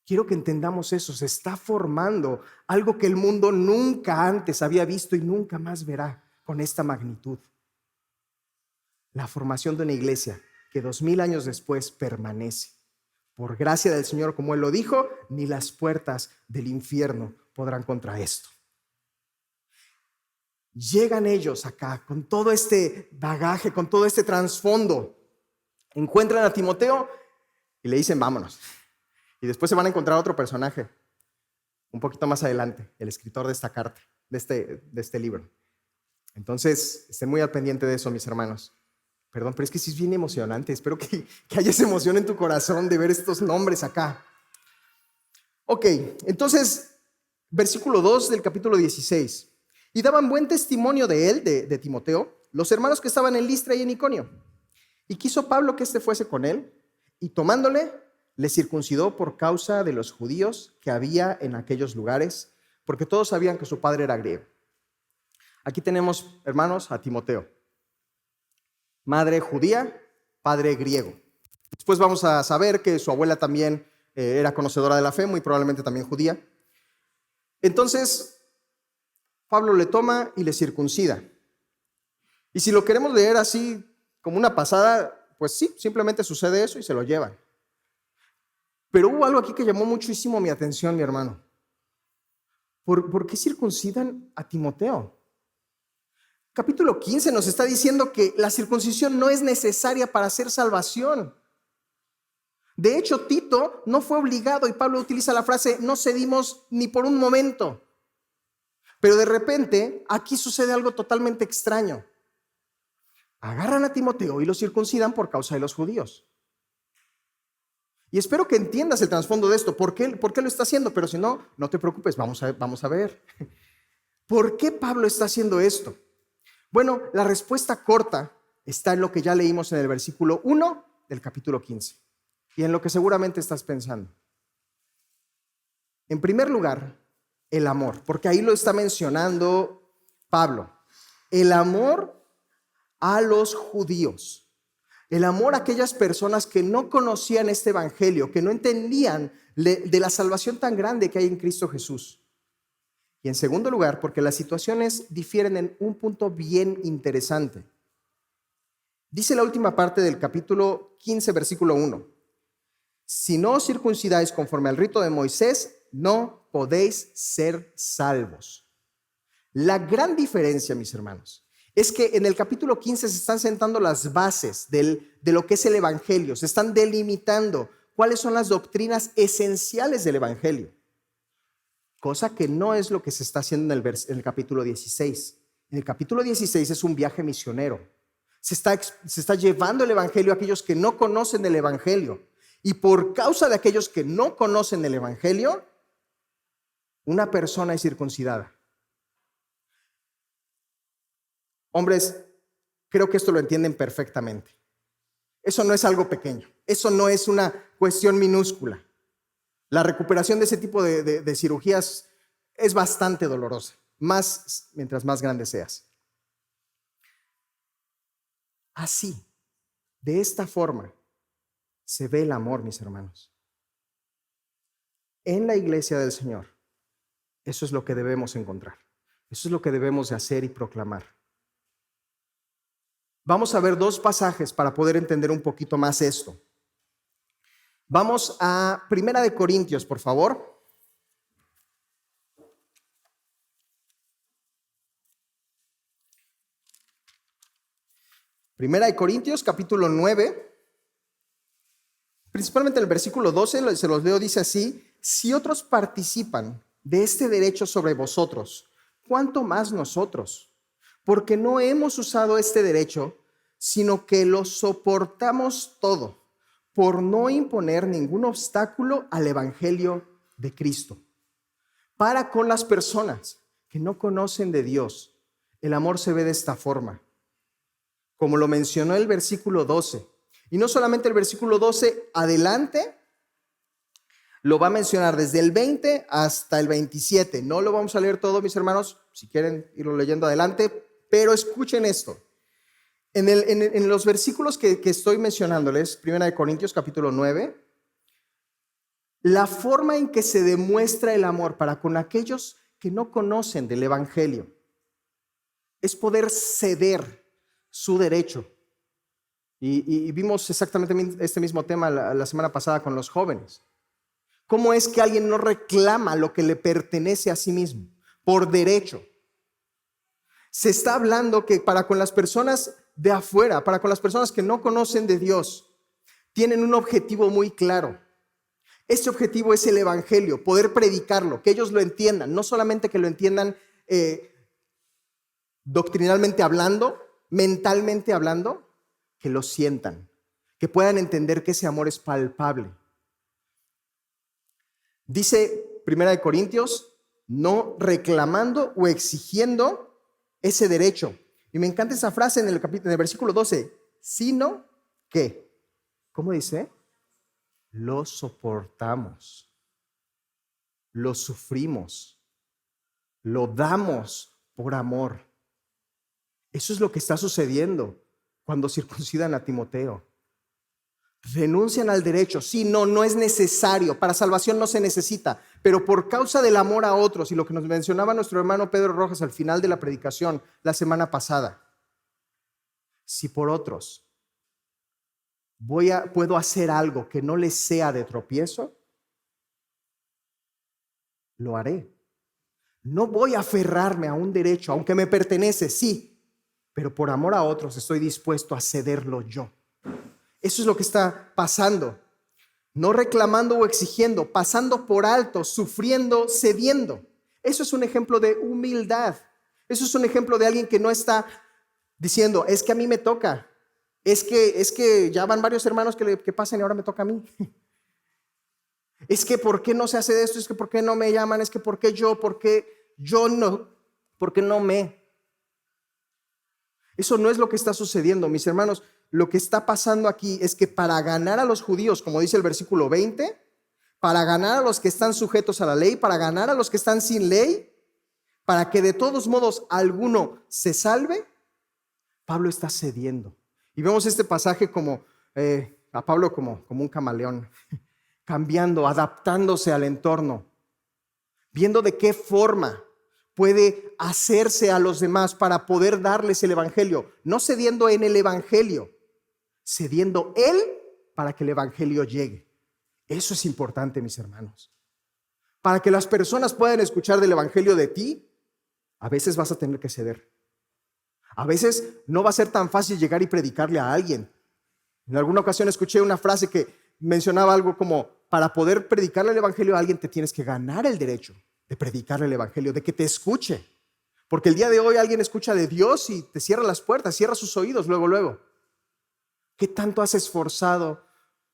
Quiero que entendamos eso. Se está formando algo que el mundo nunca antes había visto y nunca más verá con esta magnitud. La formación de una iglesia que 2000 años después permanece. Por gracia del Señor, como Él lo dijo, ni las puertas del infierno podrán contra esto. Llegan ellos acá con todo este bagaje, con todo este trasfondo. Encuentran a Timoteo y le dicen: vámonos. Y después se van a encontrar otro personaje, un poquito más adelante, el escritor de esta carta, de este libro. Entonces, estén muy al pendiente de eso, mis hermanos. Perdón, pero es que sí es bien emocionante. Espero que haya esa emoción en tu corazón de ver estos nombres acá. Ok, entonces, versículo 2 del capítulo 16. Y daban buen testimonio de él, de Timoteo, los hermanos que estaban en Listra y en Iconio. Y quiso Pablo que éste fuese con él, y tomándole, le circuncidó por causa de los judíos que había en aquellos lugares, porque todos sabían que su padre era griego. Aquí tenemos, hermanos, a Timoteo. Madre judía, padre griego. Después vamos a saber que su abuela también era conocedora de la fe, muy probablemente también judía. Entonces, Pablo le toma y le circuncida. Y si lo queremos leer así como una pasada, pues sí, simplemente sucede eso y se lo llevan. Pero hubo algo aquí que llamó muchísimo mi atención, mi hermano. ¿Por qué circuncidan a Timoteo? Capítulo 15 nos está diciendo que la circuncisión no es necesaria para hacer salvación. De hecho, Tito no fue obligado y Pablo utiliza la frase: no cedimos ni por un momento. Pero de repente, aquí sucede algo totalmente extraño. Agarran a Timoteo y lo circuncidan por causa de los judíos. Y espero que entiendas el trasfondo de esto. ¿Por qué lo está haciendo? Pero si no, no te preocupes, vamos a ver. ¿Por qué Pablo está haciendo esto? Bueno, la respuesta corta está en lo que ya leímos en el versículo 1 del capítulo 15 y en lo que seguramente estás pensando. En primer lugar, el amor, porque ahí lo está mencionando Pablo. El amor a los judíos. El amor a aquellas personas que no conocían este evangelio, que no entendían de la salvación tan grande que hay en Cristo Jesús. Y en segundo lugar, porque las situaciones difieren en un punto bien interesante. Dice la última parte del capítulo 15, versículo 1. Si no os circuncidáis conforme al rito de Moisés, no podéis ser salvos. La gran diferencia, mis hermanos, es que en el capítulo 15 se están sentando las bases de lo que es el evangelio. Se están delimitando cuáles son las doctrinas esenciales del evangelio. Cosa que no es lo que se está haciendo en el capítulo 16. En el capítulo 16 es un viaje misionero. Se está llevando el Evangelio a aquellos que no conocen el Evangelio. Y por causa de aquellos que no conocen el Evangelio, una persona es circuncidada. Hombres, creo que esto lo entienden perfectamente. Eso no es algo pequeño. Eso no es una cuestión minúscula. La recuperación de ese tipo de cirugías es bastante dolorosa, más mientras más grande seas. Así, de esta forma, se ve el amor, mis hermanos. En la iglesia del Señor, eso es lo que debemos encontrar. Eso es lo que debemos de hacer y proclamar. Vamos a ver dos pasajes para poder entender un poquito más esto. Vamos a 1 Corintios, por favor. 1 Corintios, capítulo 9. Principalmente el versículo 12, se los leo, dice así: si otros participan de este derecho sobre vosotros, ¿cuánto más nosotros? Porque no hemos usado este derecho, sino que lo soportamos todo, por no imponer ningún obstáculo al evangelio de Cristo. Para con las personas que no conocen de Dios, el amor se ve de esta forma, como lo mencionó el versículo 12. Y no solamente el versículo 12, adelante lo va a mencionar desde el 20 hasta el 27. No lo vamos a leer todo, mis hermanos, si quieren irlo leyendo adelante, pero escuchen esto. En los versículos que estoy mencionándoles, 1 Corintios capítulo 9, la forma en que se demuestra el amor para con aquellos que no conocen del evangelio es poder ceder su derecho. Y vimos exactamente este mismo tema la semana pasada con los jóvenes. ¿Cómo es que alguien no reclama lo que le pertenece a sí mismo por derecho? Se está hablando que para con las personas de afuera, para con las personas que no conocen de Dios, tienen un objetivo muy claro. Ese objetivo es el evangelio, poder predicarlo, que ellos lo entiendan, no solamente que lo entiendan doctrinalmente hablando, mentalmente hablando, que lo sientan, que puedan entender que ese amor es palpable. Dice 1 Corintios, no reclamando o exigiendo ese derecho. Y me encanta esa frase en el versículo 12, sino que, ¿cómo dice? Lo soportamos, lo sufrimos, lo damos por amor. Eso es lo que está sucediendo cuando circuncidan a Timoteo. Renuncian al derecho. Sí, no es necesario. Para salvación no se necesita. Pero por causa del amor a otros, y lo que nos mencionaba nuestro hermano Pedro Rojas al final de la predicación la semana pasada. Si por otros puedo hacer algo que no les sea de tropiezo, lo haré. No voy a aferrarme a un derecho, aunque me pertenece, sí. Pero por amor a otros estoy dispuesto a cederlo yo. Eso es lo que está pasando. No reclamando o exigiendo, pasando por alto, sufriendo, cediendo. Eso es un ejemplo de humildad. Eso es un ejemplo de alguien que no está diciendo, es que a mí me toca. Es que ya van varios hermanos que pasan y ahora me toca a mí. Es que ¿por qué no se hace esto? Es que ¿por qué no me llaman? Es que ¿por qué yo? ¿Por qué yo no? ¿Por qué no me? Eso no es lo que está sucediendo, mis hermanos. Lo que está pasando aquí es que para ganar a los judíos, como dice el versículo 20, para ganar a los que están sujetos a la ley, para ganar a los que están sin ley, para que de todos modos alguno se salve, Pablo está cediendo. Y vemos este pasaje como a Pablo como un camaleón, cambiando, adaptándose al entorno, viendo de qué forma puede hacerse a los demás para poder darles el evangelio, no cediendo en el evangelio, cediendo él para que el evangelio llegue. Eso es importante, mis hermanos. Para que las personas puedan escuchar del evangelio de ti, a veces vas a tener que ceder. A veces no va a ser tan fácil llegar y predicarle a alguien. En alguna ocasión escuché una frase que mencionaba algo como, para poder predicarle el evangelio a alguien te tienes que ganar el derecho de predicarle el evangelio, de que te escuche. Porque el día de hoy alguien escucha de Dios y te cierra las puertas, cierra sus oídos luego. ¿Qué tanto has esforzado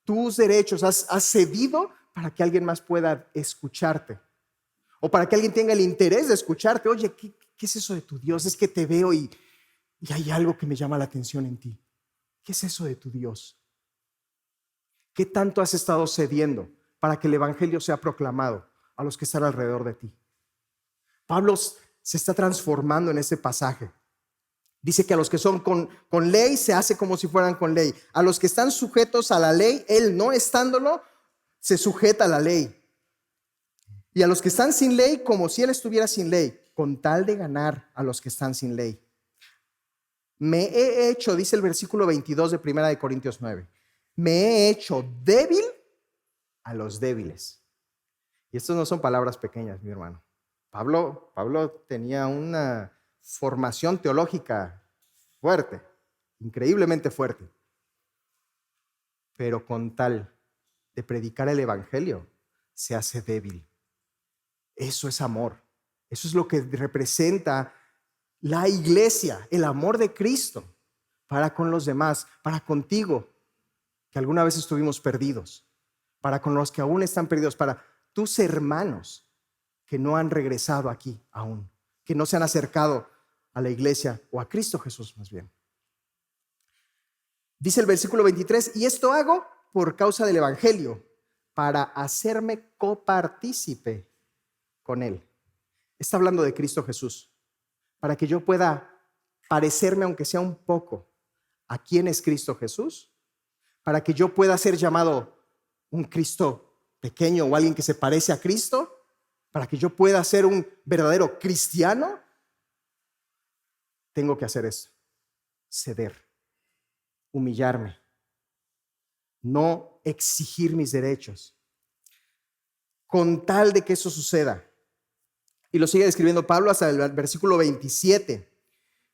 tus derechos? ¿Has cedido para que alguien más pueda escucharte? O para que alguien tenga el interés de escucharte. Oye, ¿qué es eso de tu Dios? Es que te veo y hay algo que me llama la atención en ti. ¿Qué es eso de tu Dios? ¿Qué tanto has estado cediendo para que el evangelio sea proclamado a los que están alrededor de ti? Pablo se está transformando en este pasaje. Dice que a los que son con ley se hace como si fueran con ley. A los que están sujetos a la ley, él no estándolo, se sujeta a la ley. Y a los que están sin ley, como si él estuviera sin ley, con tal de ganar a los que están sin ley. Me he hecho, dice el versículo 22 de 1 Corintios 9, me he hecho débil a los débiles. Y estas no son palabras pequeñas, mi hermano. Pablo tenía una formación teológica fuerte, increíblemente fuerte. Pero con tal de predicar el evangelio, se hace débil. Eso es amor. Eso es lo que representa la iglesia, el amor de Cristo para con los demás, para contigo, que alguna vez estuvimos perdidos, para con los que aún están perdidos, para tus hermanos que no han regresado aquí aún, que no se han acercado a la iglesia o a Cristo Jesús más bien. Dice el versículo 23, y esto hago por causa del evangelio, para hacerme copartícipe con él. Está hablando de Cristo Jesús, para que yo pueda parecerme, aunque sea un poco, a quién es Cristo Jesús, para que yo pueda ser llamado un Cristo pequeño o alguien que se parece a Cristo, para que yo pueda ser un verdadero cristiano, tengo que hacer eso, ceder, humillarme, no exigir mis derechos, con tal de que eso suceda. Y lo sigue describiendo Pablo hasta el versículo 27.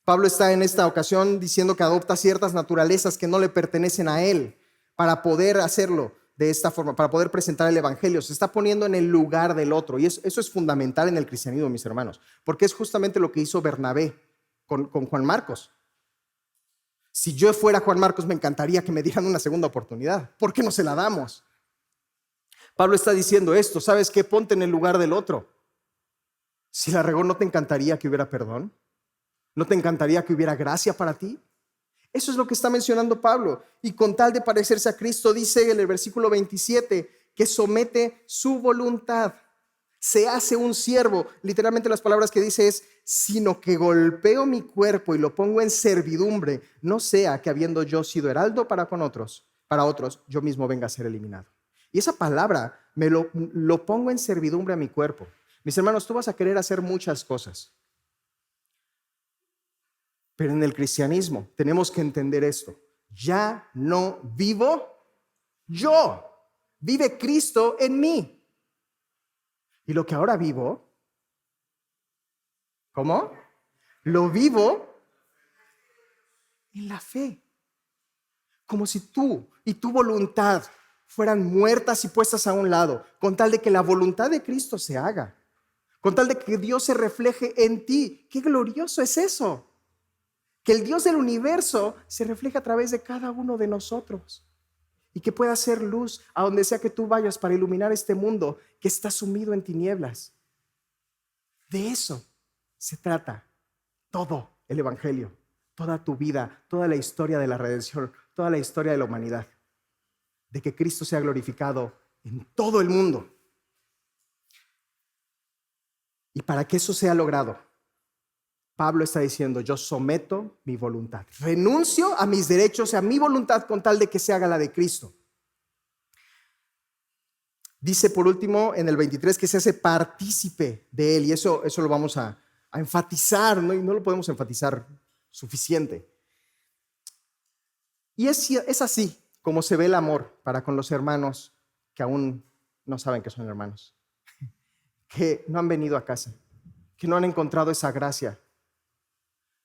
Pablo está en esta ocasión diciendo que adopta ciertas naturalezas que no le pertenecen a él para poder hacerlo de esta forma, para poder presentar el evangelio. Se está poniendo en el lugar del otro. Y eso es fundamental en el cristianismo, mis hermanos, porque es justamente lo que hizo Bernabé con Juan Marcos. Si yo fuera Juan Marcos, me encantaría que me dieran una segunda oportunidad. ¿Por qué no se la damos? Pablo está diciendo esto. ¿Sabes qué? Ponte en el lugar del otro. Si la regó, ¿no te encantaría que hubiera perdón? ¿No te encantaría que hubiera gracia para ti? Eso es lo que está mencionando Pablo. Y con tal de parecerse a Cristo, dice en el versículo 27, que somete su voluntad. Se hace un siervo. Literalmente las palabras que dice es, sino que golpeo mi cuerpo y lo pongo en servidumbre, no sea que habiendo yo sido heraldo para otros, yo mismo venga a ser eliminado. Y esa palabra, lo pongo en servidumbre a mi cuerpo. Mis hermanos, tú vas a querer hacer muchas cosas. Pero en el cristianismo tenemos que entender esto. Ya no vivo yo. Vive Cristo en mí. Y lo que ahora vivo, ¿cómo? Lo vivo en la fe. Como si tú y tu voluntad fueran muertas y puestas a un lado, con tal de que la voluntad de Cristo se haga. Con tal de que Dios se refleje en ti. ¡Qué glorioso es eso! Que el Dios del universo se refleje a través de cada uno de nosotros y que pueda hacer luz a donde sea que tú vayas para iluminar este mundo que está sumido en tinieblas. De eso se trata todo el evangelio, toda tu vida, toda la historia de la redención, toda la historia de la humanidad, de que Cristo sea glorificado en todo el mundo. Y para que eso sea logrado, Pablo está diciendo, yo someto mi voluntad, renuncio a mis derechos, a mi voluntad con tal de que se haga la de Cristo. Dice por último en el 23 que se hace partícipe de él, y eso lo vamos a enfatizar, ¿no? Y no lo podemos enfatizar suficiente. Y es así como se ve el amor para con los hermanos que aún no saben que son hermanos, que no han venido a casa, que no han encontrado esa gracia,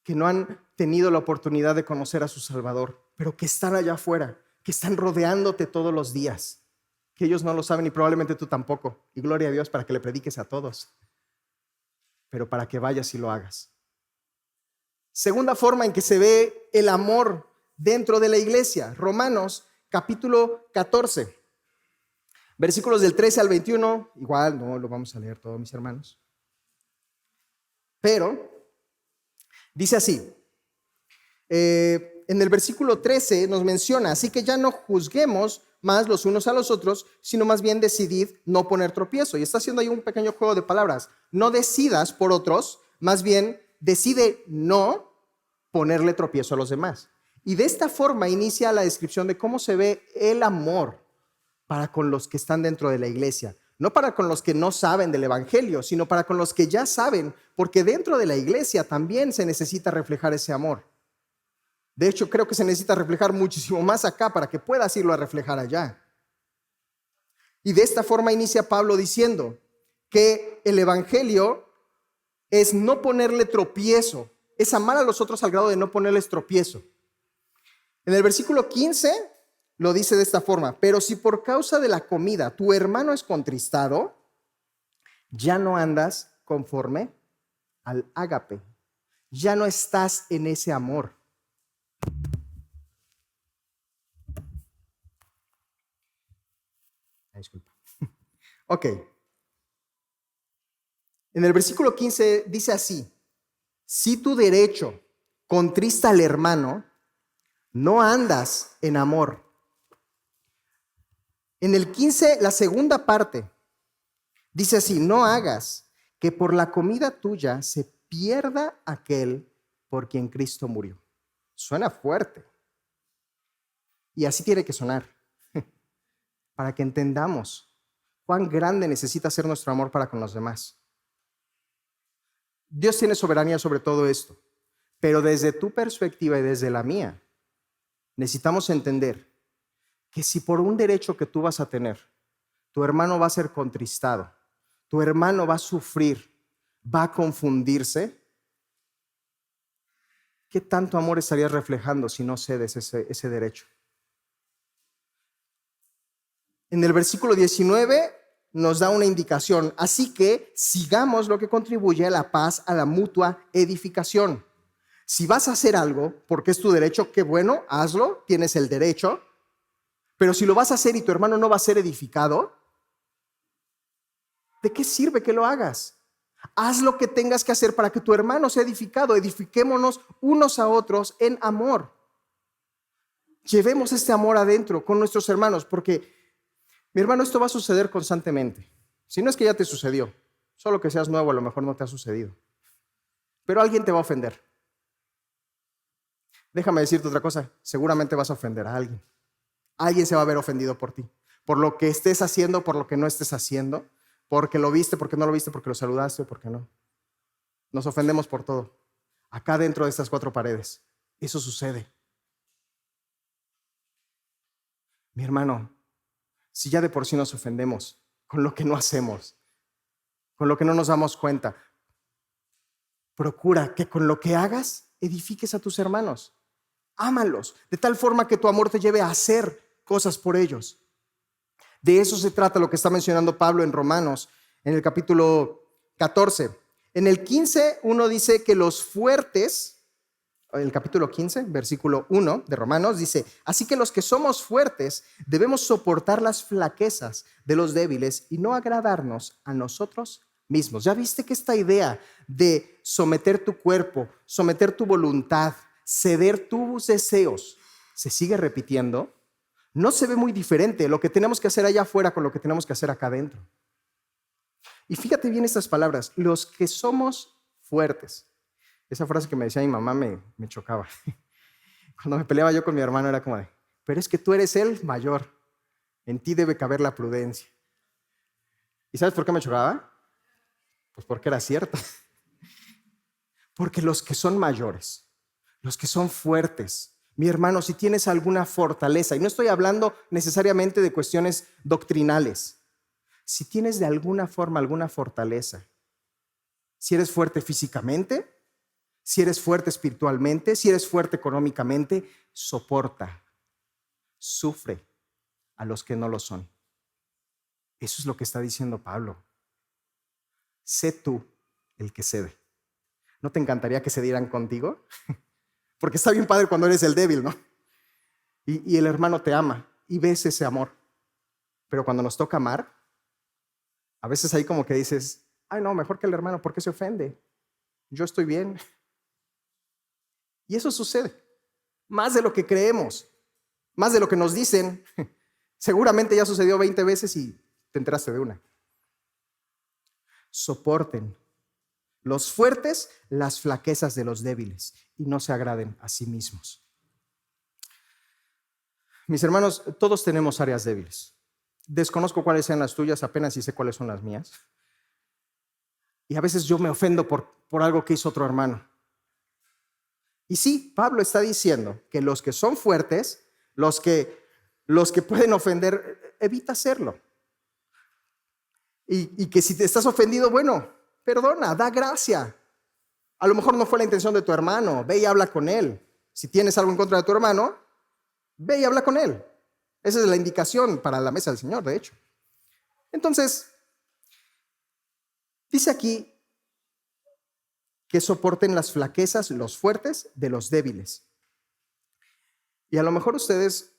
que no han tenido la oportunidad de conocer a su Salvador, pero que están allá afuera, que están rodeándote todos los días, que ellos no lo saben y probablemente tú tampoco. Y gloria a Dios para que le prediques a todos, pero para que vayas y lo hagas. Segunda forma en que se ve el amor dentro de la iglesia. Romanos capítulo 14, versículos del 13 al 21. Igual no lo vamos a leer todos, mis hermanos. Pero dice así. En el versículo 13 nos menciona: así que ya no juzguemos más los unos a los otros, sino más bien decidid no poner tropiezo. Y está haciendo ahí un pequeño juego de palabras. No decidas por otros, más bien decide no ponerle tropiezo a los demás. Y de esta forma inicia la descripción de cómo se ve el amor para con los que están dentro de la iglesia. No para con los que no saben del evangelio, sino para con los que ya saben, porque dentro de la iglesia también se necesita reflejar ese amor. De hecho, creo que se necesita reflejar muchísimo más acá para que puedas irlo a reflejar allá. Y de esta forma inicia Pablo diciendo que el evangelio es no ponerle tropiezo, es amar a los otros al grado de no ponerles tropiezo. En el versículo 15 lo dice de esta forma: pero si por causa de la comida tu hermano es contristado, ya no andas conforme al ágape, ya no estás en ese amor. Disculpa. Ok. En el versículo 15 dice así: si tu derecho contrista al hermano, no andas en amor. En el 15, la segunda parte, dice así: no hagas que por la comida tuya se pierda aquel por quien Cristo murió. Suena fuerte. Y así tiene que sonar, para que entendamos cuán grande necesita ser nuestro amor para con los demás. Dios tiene soberanía sobre todo esto, pero desde tu perspectiva y desde la mía, necesitamos entender que si por un derecho que tú vas a tener, tu hermano va a ser contristado, tu hermano va a sufrir, va a confundirse, ¿qué tanto amor estarías reflejando si no cedes ese derecho? En el versículo 19 nos da una indicación: así que sigamos lo que contribuye a la paz, a la mutua edificación. Si vas a hacer algo porque es tu derecho, qué bueno, hazlo, tienes el derecho. Pero si lo vas a hacer y tu hermano no va a ser edificado, ¿de qué sirve que lo hagas? Haz lo que tengas que hacer para que tu hermano sea edificado. Edifiquémonos unos a otros en amor. Llevemos este amor adentro con nuestros hermanos, porque, mi hermano, esto va a suceder constantemente. Si no es que ya te sucedió, solo que seas nuevo, a lo mejor no te ha sucedido. Pero alguien te va a ofender. Déjame decirte otra cosa: seguramente vas a ofender a alguien. Alguien se va a ver ofendido por ti, por lo que estés haciendo, por lo que no estés haciendo, porque lo viste, porque no lo viste, porque lo saludaste, porque no. Nos ofendemos por todo. Acá dentro de estas cuatro paredes, eso sucede. Mi hermano, si ya de por sí nos ofendemos con lo que no hacemos, con lo que no nos damos cuenta, procura que con lo que hagas edifiques a tus hermanos. Ámalos, de tal forma que tu amor te lleve a hacer cosas por ellos. De eso se trata lo que está mencionando Pablo en Romanos, en el capítulo 14. En el 15, uno dice que los fuertes, en el capítulo 15, versículo 1 de Romanos, dice: así que los que somos fuertes debemos soportar las flaquezas de los débiles y no agradarnos a nosotros mismos. ¿Ya viste que esta idea de someter tu cuerpo, someter tu voluntad, ceder tus deseos, se sigue repitiendo? No se ve muy diferente lo que tenemos que hacer allá afuera con lo que tenemos que hacer acá adentro. Y fíjate bien estas palabras: los que somos fuertes. Esa frase que me decía mi mamá me chocaba. Cuando me peleaba yo con mi hermano era como de: pero es que tú eres el mayor, en ti debe caber la prudencia. ¿Y sabes por qué me chocaba? Pues porque era cierto. Porque los que son mayores, los que son fuertes, mi hermano, si tienes alguna fortaleza, y no estoy hablando necesariamente de cuestiones doctrinales, si tienes de alguna forma alguna fortaleza, si eres fuerte físicamente, si eres fuerte espiritualmente, si eres fuerte económicamente, soporta, sufre a los que no lo son. Eso es lo que está diciendo Pablo. Sé tú el que cede. ¿No te encantaría que se dieran contigo? Porque está bien padre cuando eres el débil, ¿no? Y el hermano te ama y ves ese amor. Pero cuando nos toca amar, a veces ahí como que dices, ay no, mejor que el hermano, ¿por qué se ofende? Yo estoy bien. Y eso sucede, más de lo que creemos, más de lo que nos dicen. Seguramente ya sucedió 20 veces y te enteraste de una. Soporten los fuertes las flaquezas de los débiles y no se agraden a sí mismos. Mis hermanos, todos tenemos áreas débiles. Desconozco cuáles sean las tuyas, apenas sí sé cuáles son las mías. Y a veces yo me ofendo por algo que hizo otro hermano. Y sí, Pablo está diciendo que los que son fuertes, los que pueden ofender, evita hacerlo. Y que si te estás ofendido, bueno, perdona, da gracia. A lo mejor no fue la intención de tu hermano, ve y habla con él. Si tienes algo en contra de tu hermano, ve y habla con él. Esa es la indicación para la mesa del Señor, de hecho. Entonces, dice aquí que soporten las flaquezas, los fuertes, de los débiles. Y a lo mejor ustedes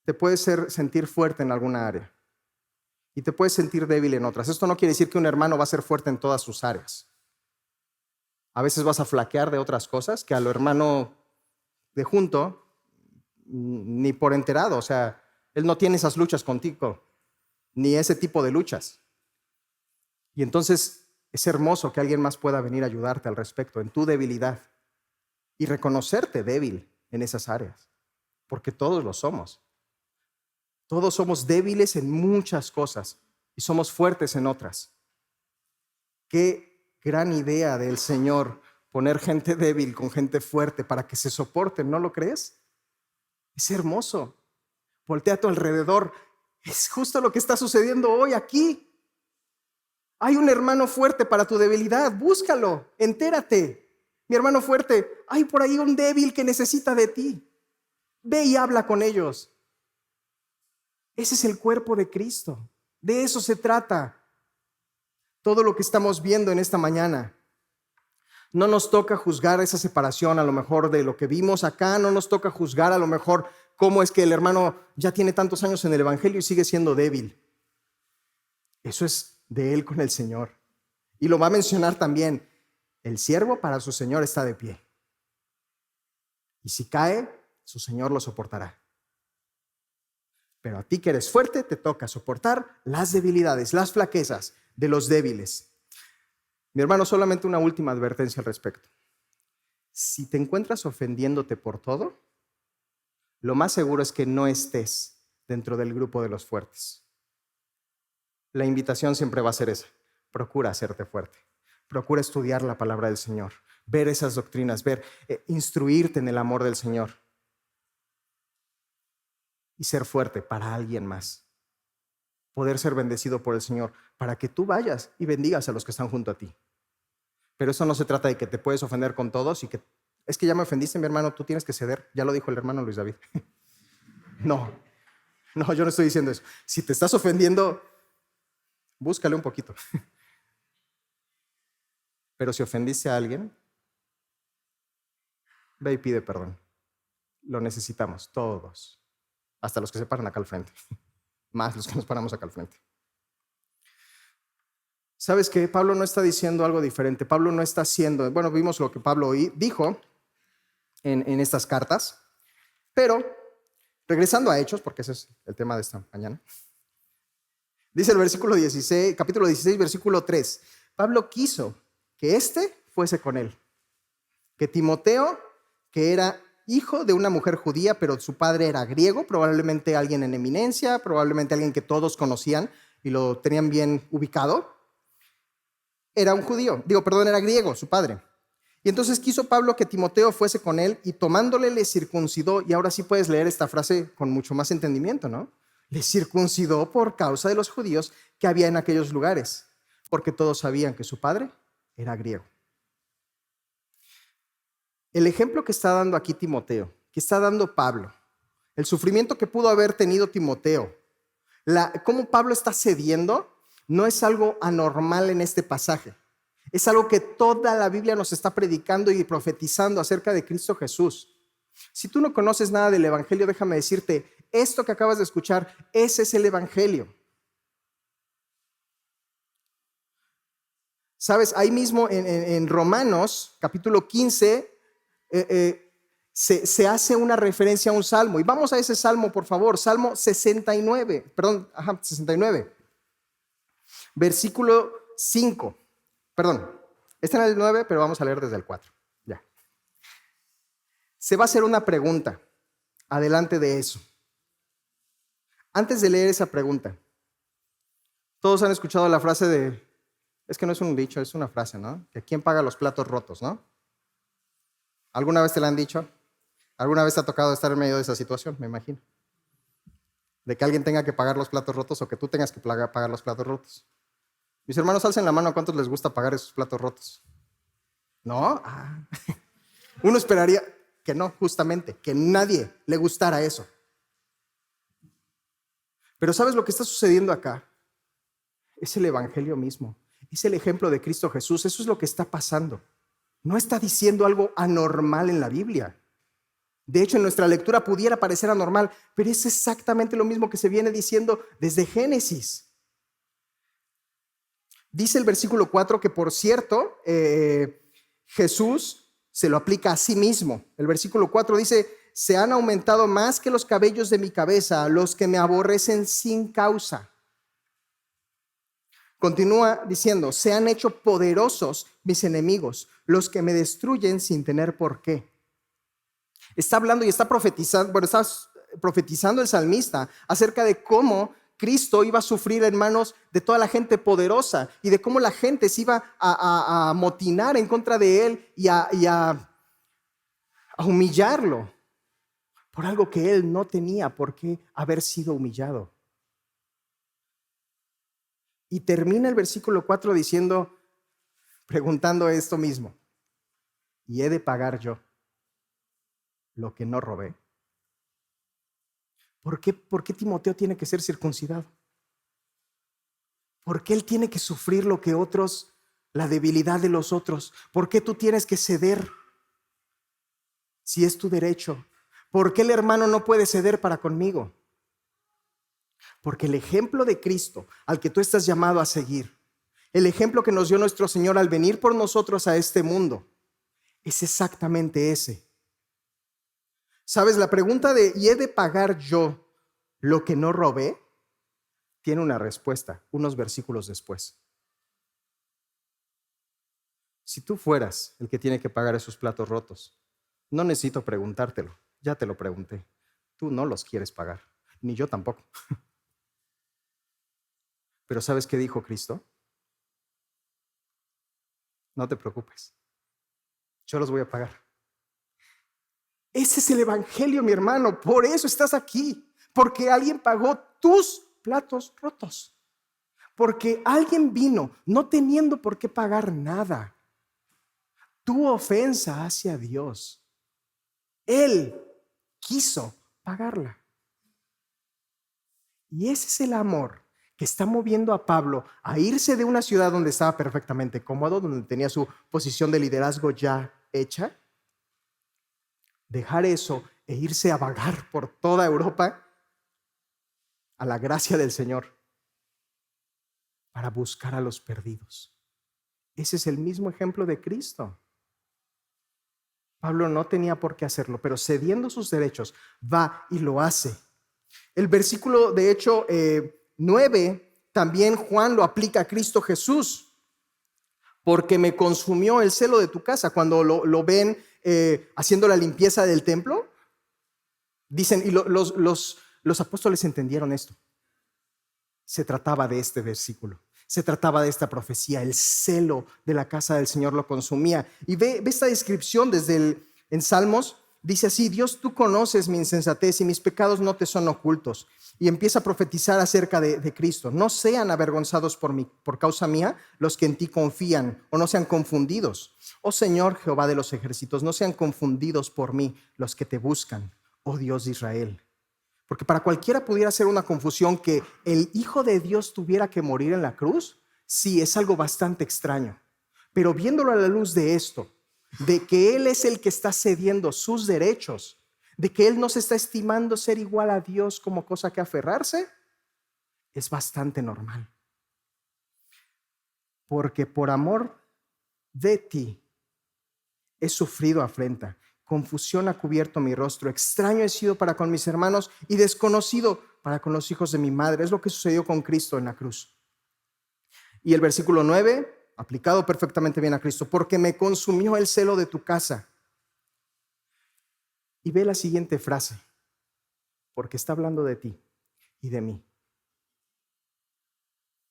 te puedes sentir fuerte en alguna área y te puedes sentir débil en otras. Esto no quiere decir que un hermano va a ser fuerte en todas sus áreas. A veces vas a flaquear de otras cosas que a lo hermano de junto ni por enterado. O sea, él no tiene esas luchas contigo, ni ese tipo de luchas. Y entonces es hermoso que alguien más pueda venir a ayudarte al respecto en tu debilidad y reconocerte débil en esas áreas, porque todos lo somos. Todos somos débiles en muchas cosas y somos fuertes en otras. Qué gran idea del Señor poner gente débil con gente fuerte para que se soporten, ¿no lo crees? Es hermoso. Voltea a tu alrededor. Es justo lo que está sucediendo hoy aquí. Hay un hermano fuerte para tu debilidad, búscalo, entérate. Mi hermano fuerte, hay por ahí un débil que necesita de ti. Ve y habla con ellos. Ese es el cuerpo de Cristo. De eso se trata. Todo lo que estamos viendo en esta mañana. No nos toca juzgar esa separación a lo mejor de lo que vimos acá, no nos toca juzgar a lo mejor cómo es que el hermano ya tiene tantos años en el evangelio y sigue siendo débil. Eso es de él con el Señor. Y lo va a mencionar también. El siervo para su Señor está de pie. Y si cae, su Señor lo soportará. Pero a ti que eres fuerte, te toca soportar las debilidades, las flaquezas de los débiles. Mi hermano, solamente una última advertencia al respecto. Si te encuentras ofendiéndote por todo, lo más seguro es que no estés dentro del grupo de los fuertes. La invitación siempre va a ser esa. Procura hacerte fuerte. Procura estudiar la palabra del Señor, ver esas doctrinas, instruirte en el amor del Señor y ser fuerte para alguien más. Poder ser bendecido por el Señor para que tú vayas y bendigas a los que están junto a ti. Pero eso no se trata de que te puedes ofender con todos y que es que ya me ofendiste, mi hermano, tú tienes que ceder. Ya lo dijo el hermano Luis David. No, yo no estoy diciendo eso. Si te estás ofendiendo, búscale un poquito. Pero si ofendiste a alguien, ve y pide perdón. Lo necesitamos, todos. Hasta los que se paran acá al frente. Más los que nos paramos acá al frente. ¿Sabes qué? Pablo no está diciendo algo diferente. Pablo no está haciendo... Bueno, vimos lo que Pablo dijo en estas cartas. Pero, regresando a Hechos, porque ese es el tema de esta mañana. Dice el versículo 16, capítulo 16, versículo 3. Pablo quiso que fuese con él. Que Timoteo, que era hijo de una mujer judía, pero su padre era griego, probablemente alguien en eminencia, probablemente alguien que todos conocían y lo tenían bien ubicado. Era un judío, era griego, su padre. Y entonces quiso Pablo que Timoteo fuese con él y tomándole le circuncidó. Y ahora sí puedes leer esta frase con mucho más entendimiento, ¿no? Le circuncidó por causa de los judíos que había en aquellos lugares, porque todos sabían que su padre era griego. El ejemplo que está dando aquí Timoteo, que está dando Pablo, el sufrimiento que pudo haber tenido Timoteo, cómo Pablo está cediendo, no es algo anormal en este pasaje. Es algo que toda la Biblia nos está predicando y profetizando acerca de Cristo Jesús. Si tú no conoces nada del Evangelio, déjame decirte, esto que acabas de escuchar, ese es el Evangelio. ¿Sabes? Ahí mismo en Romanos, capítulo 15, se hace una referencia a un salmo. Y vamos a ese salmo, por favor. Salmo 69, 69. Versículo 5. Perdón, está en el 9, pero vamos a leer desde el 4. Ya. Se va a hacer una pregunta adelante de eso. Antes de leer esa pregunta, todos han escuchado la frase de, es que no es un dicho, es una frase, ¿no? Que ¿quién paga los platos rotos, no? ¿Alguna vez te la han dicho? ¿Alguna vez te ha tocado estar en medio de esa situación? Me imagino. De que alguien tenga que pagar los platos rotos o que tú tengas que pagar los platos rotos. Mis hermanos, alcen la mano a cuántos les gusta pagar esos platos rotos. ¿No? Uno esperaría que no, justamente, que nadie le gustara eso. Pero ¿sabes lo que está sucediendo acá? Es el Evangelio mismo. Es el ejemplo de Cristo Jesús. Eso es lo que está pasando. No está diciendo algo anormal en la Biblia. De hecho, en nuestra lectura pudiera parecer anormal, pero es exactamente lo mismo que se viene diciendo desde Génesis. Dice el versículo 4 que, por cierto, Jesús se lo aplica a sí mismo. El versículo 4 dice, se han aumentado más que los cabellos de mi cabeza, los que me aborrecen sin causa. Continúa diciendo, se han hecho poderosos mis enemigos, los que me destruyen sin tener por qué. Está hablando y está profetizando el salmista acerca de cómo Cristo iba a sufrir en manos de toda la gente poderosa y de cómo la gente se iba a amotinar en contra de él y a humillarlo por algo que él no tenía por qué haber sido humillado. Y termina el versículo 4 diciendo, preguntando esto mismo, ¿y he de pagar yo lo que no robé? ¿Por qué Timoteo tiene que ser circuncidado? ¿Por qué él tiene que sufrir lo que otros, la debilidad de los otros? ¿Por qué tú tienes que ceder si es tu derecho? ¿Por qué el hermano no puede ceder para conmigo? Porque el ejemplo de Cristo al que tú estás llamado a seguir, el ejemplo que nos dio nuestro Señor al venir por nosotros a este mundo, es exactamente ese. ¿Sabes? La pregunta de ¿y he de pagar yo lo que no robé? Tiene una respuesta unos versículos después. Si tú fueras el que tiene que pagar esos platos rotos, no necesito preguntártelo, ya te lo pregunté. Tú no los quieres pagar, ni yo tampoco. Pero ¿sabes qué dijo Cristo? No te preocupes, yo los voy a pagar. Ese es el Evangelio, mi hermano. Por eso estás aquí. Porque alguien pagó tus platos rotos. Porque alguien vino no teniendo por qué pagar nada. Tu ofensa hacia Dios, Él quiso pagarla. Y ese es el amor que está moviendo a Pablo a irse de una ciudad donde estaba perfectamente cómodo, donde tenía su posición de liderazgo ya hecha, dejar eso e irse a vagar por toda Europa a la gracia del Señor para buscar a los perdidos. Ese es el mismo ejemplo de Cristo. Pablo no tenía por qué hacerlo, pero cediendo sus derechos, va y lo hace. El versículo, de hecho, 9, también Juan lo aplica a Cristo Jesús. Porque me consumió el celo de tu casa. Cuando lo ven haciendo la limpieza del templo, dicen, y los apóstoles entendieron esto. Se trataba de este versículo. Se trataba de esta profecía. El celo de la casa del Señor lo consumía. Y ve esta descripción en Salmos. Dice así: Dios, tú conoces mi insensatez y mis pecados no te son ocultos. Y empieza a profetizar acerca de Cristo. No sean avergonzados por causa mía los que en ti confían, o no sean confundidos. Oh Señor Jehová de los ejércitos, no sean confundidos por mí los que te buscan, oh Dios de Israel. Porque para cualquiera pudiera ser una confusión que el Hijo de Dios tuviera que morir en la cruz. Sí, es algo bastante extraño. Pero viéndolo a la luz de esto, de que Él es el que está cediendo sus derechos, de que Él no se está estimando ser igual a Dios como cosa que aferrarse, es bastante normal. Porque por amor de ti he sufrido afrenta, confusión ha cubierto mi rostro, extraño he sido para con mis hermanos y desconocido para con los hijos de mi madre. Es lo que sucedió con Cristo en la cruz. Y el versículo 9, aplicado perfectamente bien a Cristo, porque me consumió el celo de tu casa. Y ve la siguiente frase, porque está hablando de ti y de mí.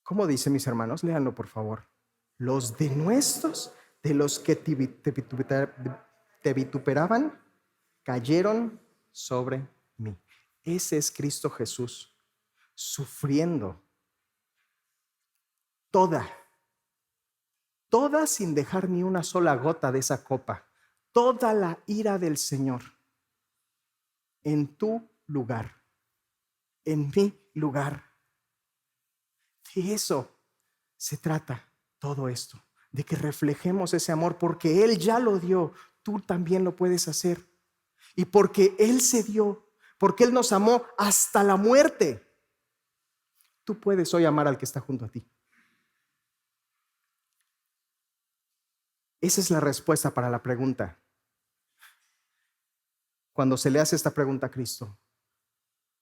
¿Cómo dice, mis hermanos? Léanlo, por favor. Los denuestos de los que te vituperaban cayeron sobre mí. Ese es Cristo Jesús, sufriendo toda sin dejar ni una sola gota de esa copa, toda la ira del Señor en tu lugar, en mi lugar. De eso se trata todo esto, de que reflejemos ese amor, porque Él ya lo dio, tú también lo puedes hacer. Y porque Él se dio, porque Él nos amó hasta la muerte, tú puedes hoy amar al que está junto a ti. Esa es la respuesta para la pregunta. Cuando se le hace esta pregunta a Cristo,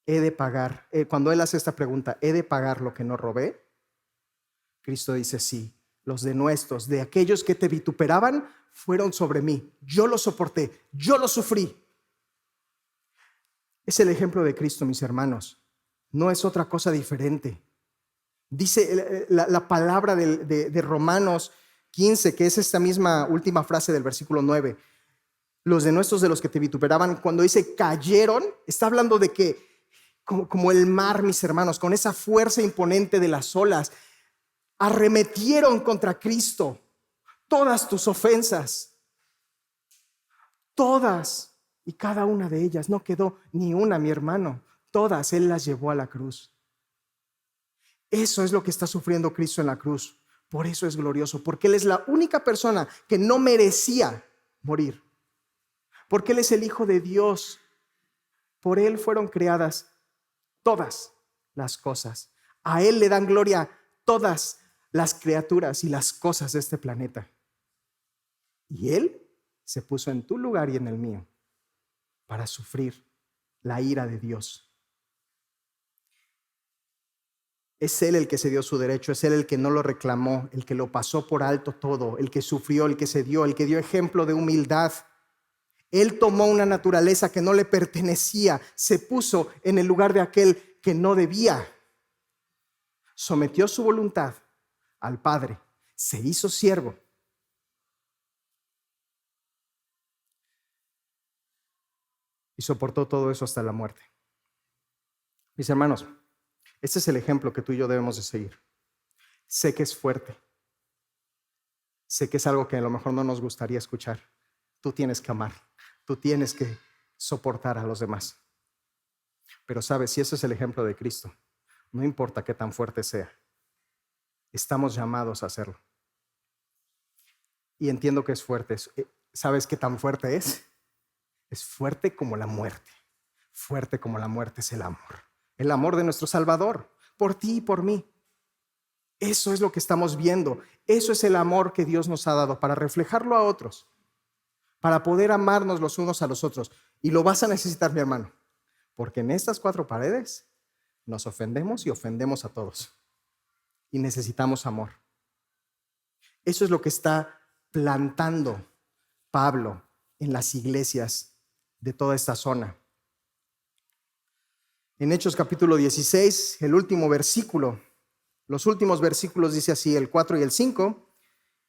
he de pagar, cuando Él hace esta pregunta, ¿he de pagar lo que no robé? Cristo dice, sí, los denuestos de aquellos que te vituperaban fueron sobre mí. Yo lo soporté, yo lo sufrí. Es el ejemplo de Cristo, mis hermanos. No es otra cosa diferente. Dice la palabra de Romanos 15, que es esta misma última frase del versículo 9. Los denuestos de los que te vituperaban, cuando dice cayeron, está hablando de que como el mar, mis hermanos, con esa fuerza imponente de las olas, arremetieron contra Cristo todas tus ofensas, todas y cada una de ellas. No quedó ni una, mi hermano, todas Él las llevó a la cruz. Eso es lo que está sufriendo Cristo en la cruz. Por eso es glorioso, porque Él es la única persona que no merecía morir, porque Él es el Hijo de Dios. Por Él fueron creadas todas las cosas. A Él le dan gloria todas las criaturas y las cosas de este planeta. Y Él se puso en tu lugar y en el mío para sufrir la ira de Dios. Es Él el que se dio su derecho, es Él el que no lo reclamó, el que lo pasó por alto todo, el que sufrió, el que se dio, el que dio ejemplo de humildad. Él tomó una naturaleza que no le pertenecía, se puso en el lugar de aquel que no debía. Sometió su voluntad al Padre, se hizo siervo. Y soportó todo eso hasta la muerte. Mis hermanos, este es el ejemplo que tú y yo debemos de seguir. Sé que es fuerte. Sé que es algo que a lo mejor no nos gustaría escuchar. Tú tienes que amar. Tú tienes que soportar a los demás. Pero sabes, si ese es el ejemplo de Cristo, no importa qué tan fuerte sea, estamos llamados a hacerlo. Y entiendo que es fuerte. ¿Sabes qué tan fuerte es? Es fuerte como la muerte. Fuerte como la muerte es el amor. El amor de nuestro Salvador, por ti y por mí. Eso es lo que estamos viendo. Eso es el amor que Dios nos ha dado para reflejarlo a otros, para poder amarnos los unos a los otros. Y lo vas a necesitar, mi hermano, porque en estas 4 paredes nos ofendemos y ofendemos a todos. Y necesitamos amor. Eso es lo que está plantando Pablo en las iglesias de toda esta zona. En Hechos capítulo 16, el último versículo, los últimos versículos dice así, el 4 y el 5,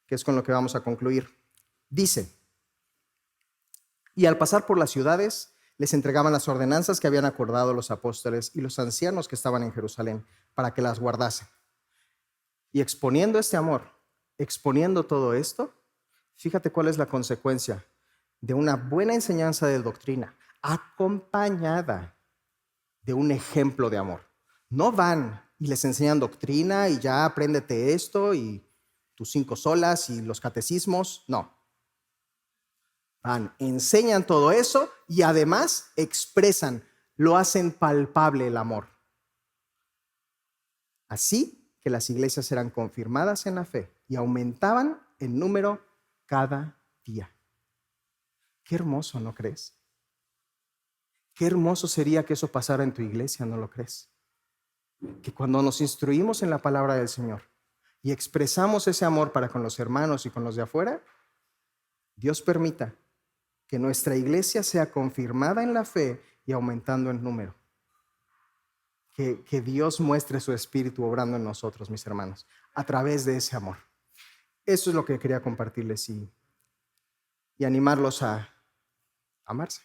que es con lo que vamos a concluir. Dice, y al pasar por las ciudades, les entregaban las ordenanzas que habían acordado los apóstoles y los ancianos que estaban en Jerusalén para que las guardasen. Y exponiendo este amor, exponiendo todo esto, fíjate cuál es la consecuencia de una buena enseñanza de doctrina, acompañada de un ejemplo de amor. No van y les enseñan doctrina y ya apréndete esto y tus 5 solas y los catecismos, no. Van, enseñan todo eso y además expresan, lo hacen palpable el amor. Así que las iglesias eran confirmadas en la fe y aumentaban en número cada día. Qué hermoso, ¿no crees? Qué hermoso sería que eso pasara en tu iglesia, ¿no lo crees? Que cuando nos instruimos en la palabra del Señor y expresamos ese amor para con los hermanos y con los de afuera, Dios permita que nuestra iglesia sea confirmada en la fe y aumentando en número. Que Dios muestre su espíritu obrando en nosotros, mis hermanos, a través de ese amor. Eso es lo que quería compartirles y animarlos a amarse.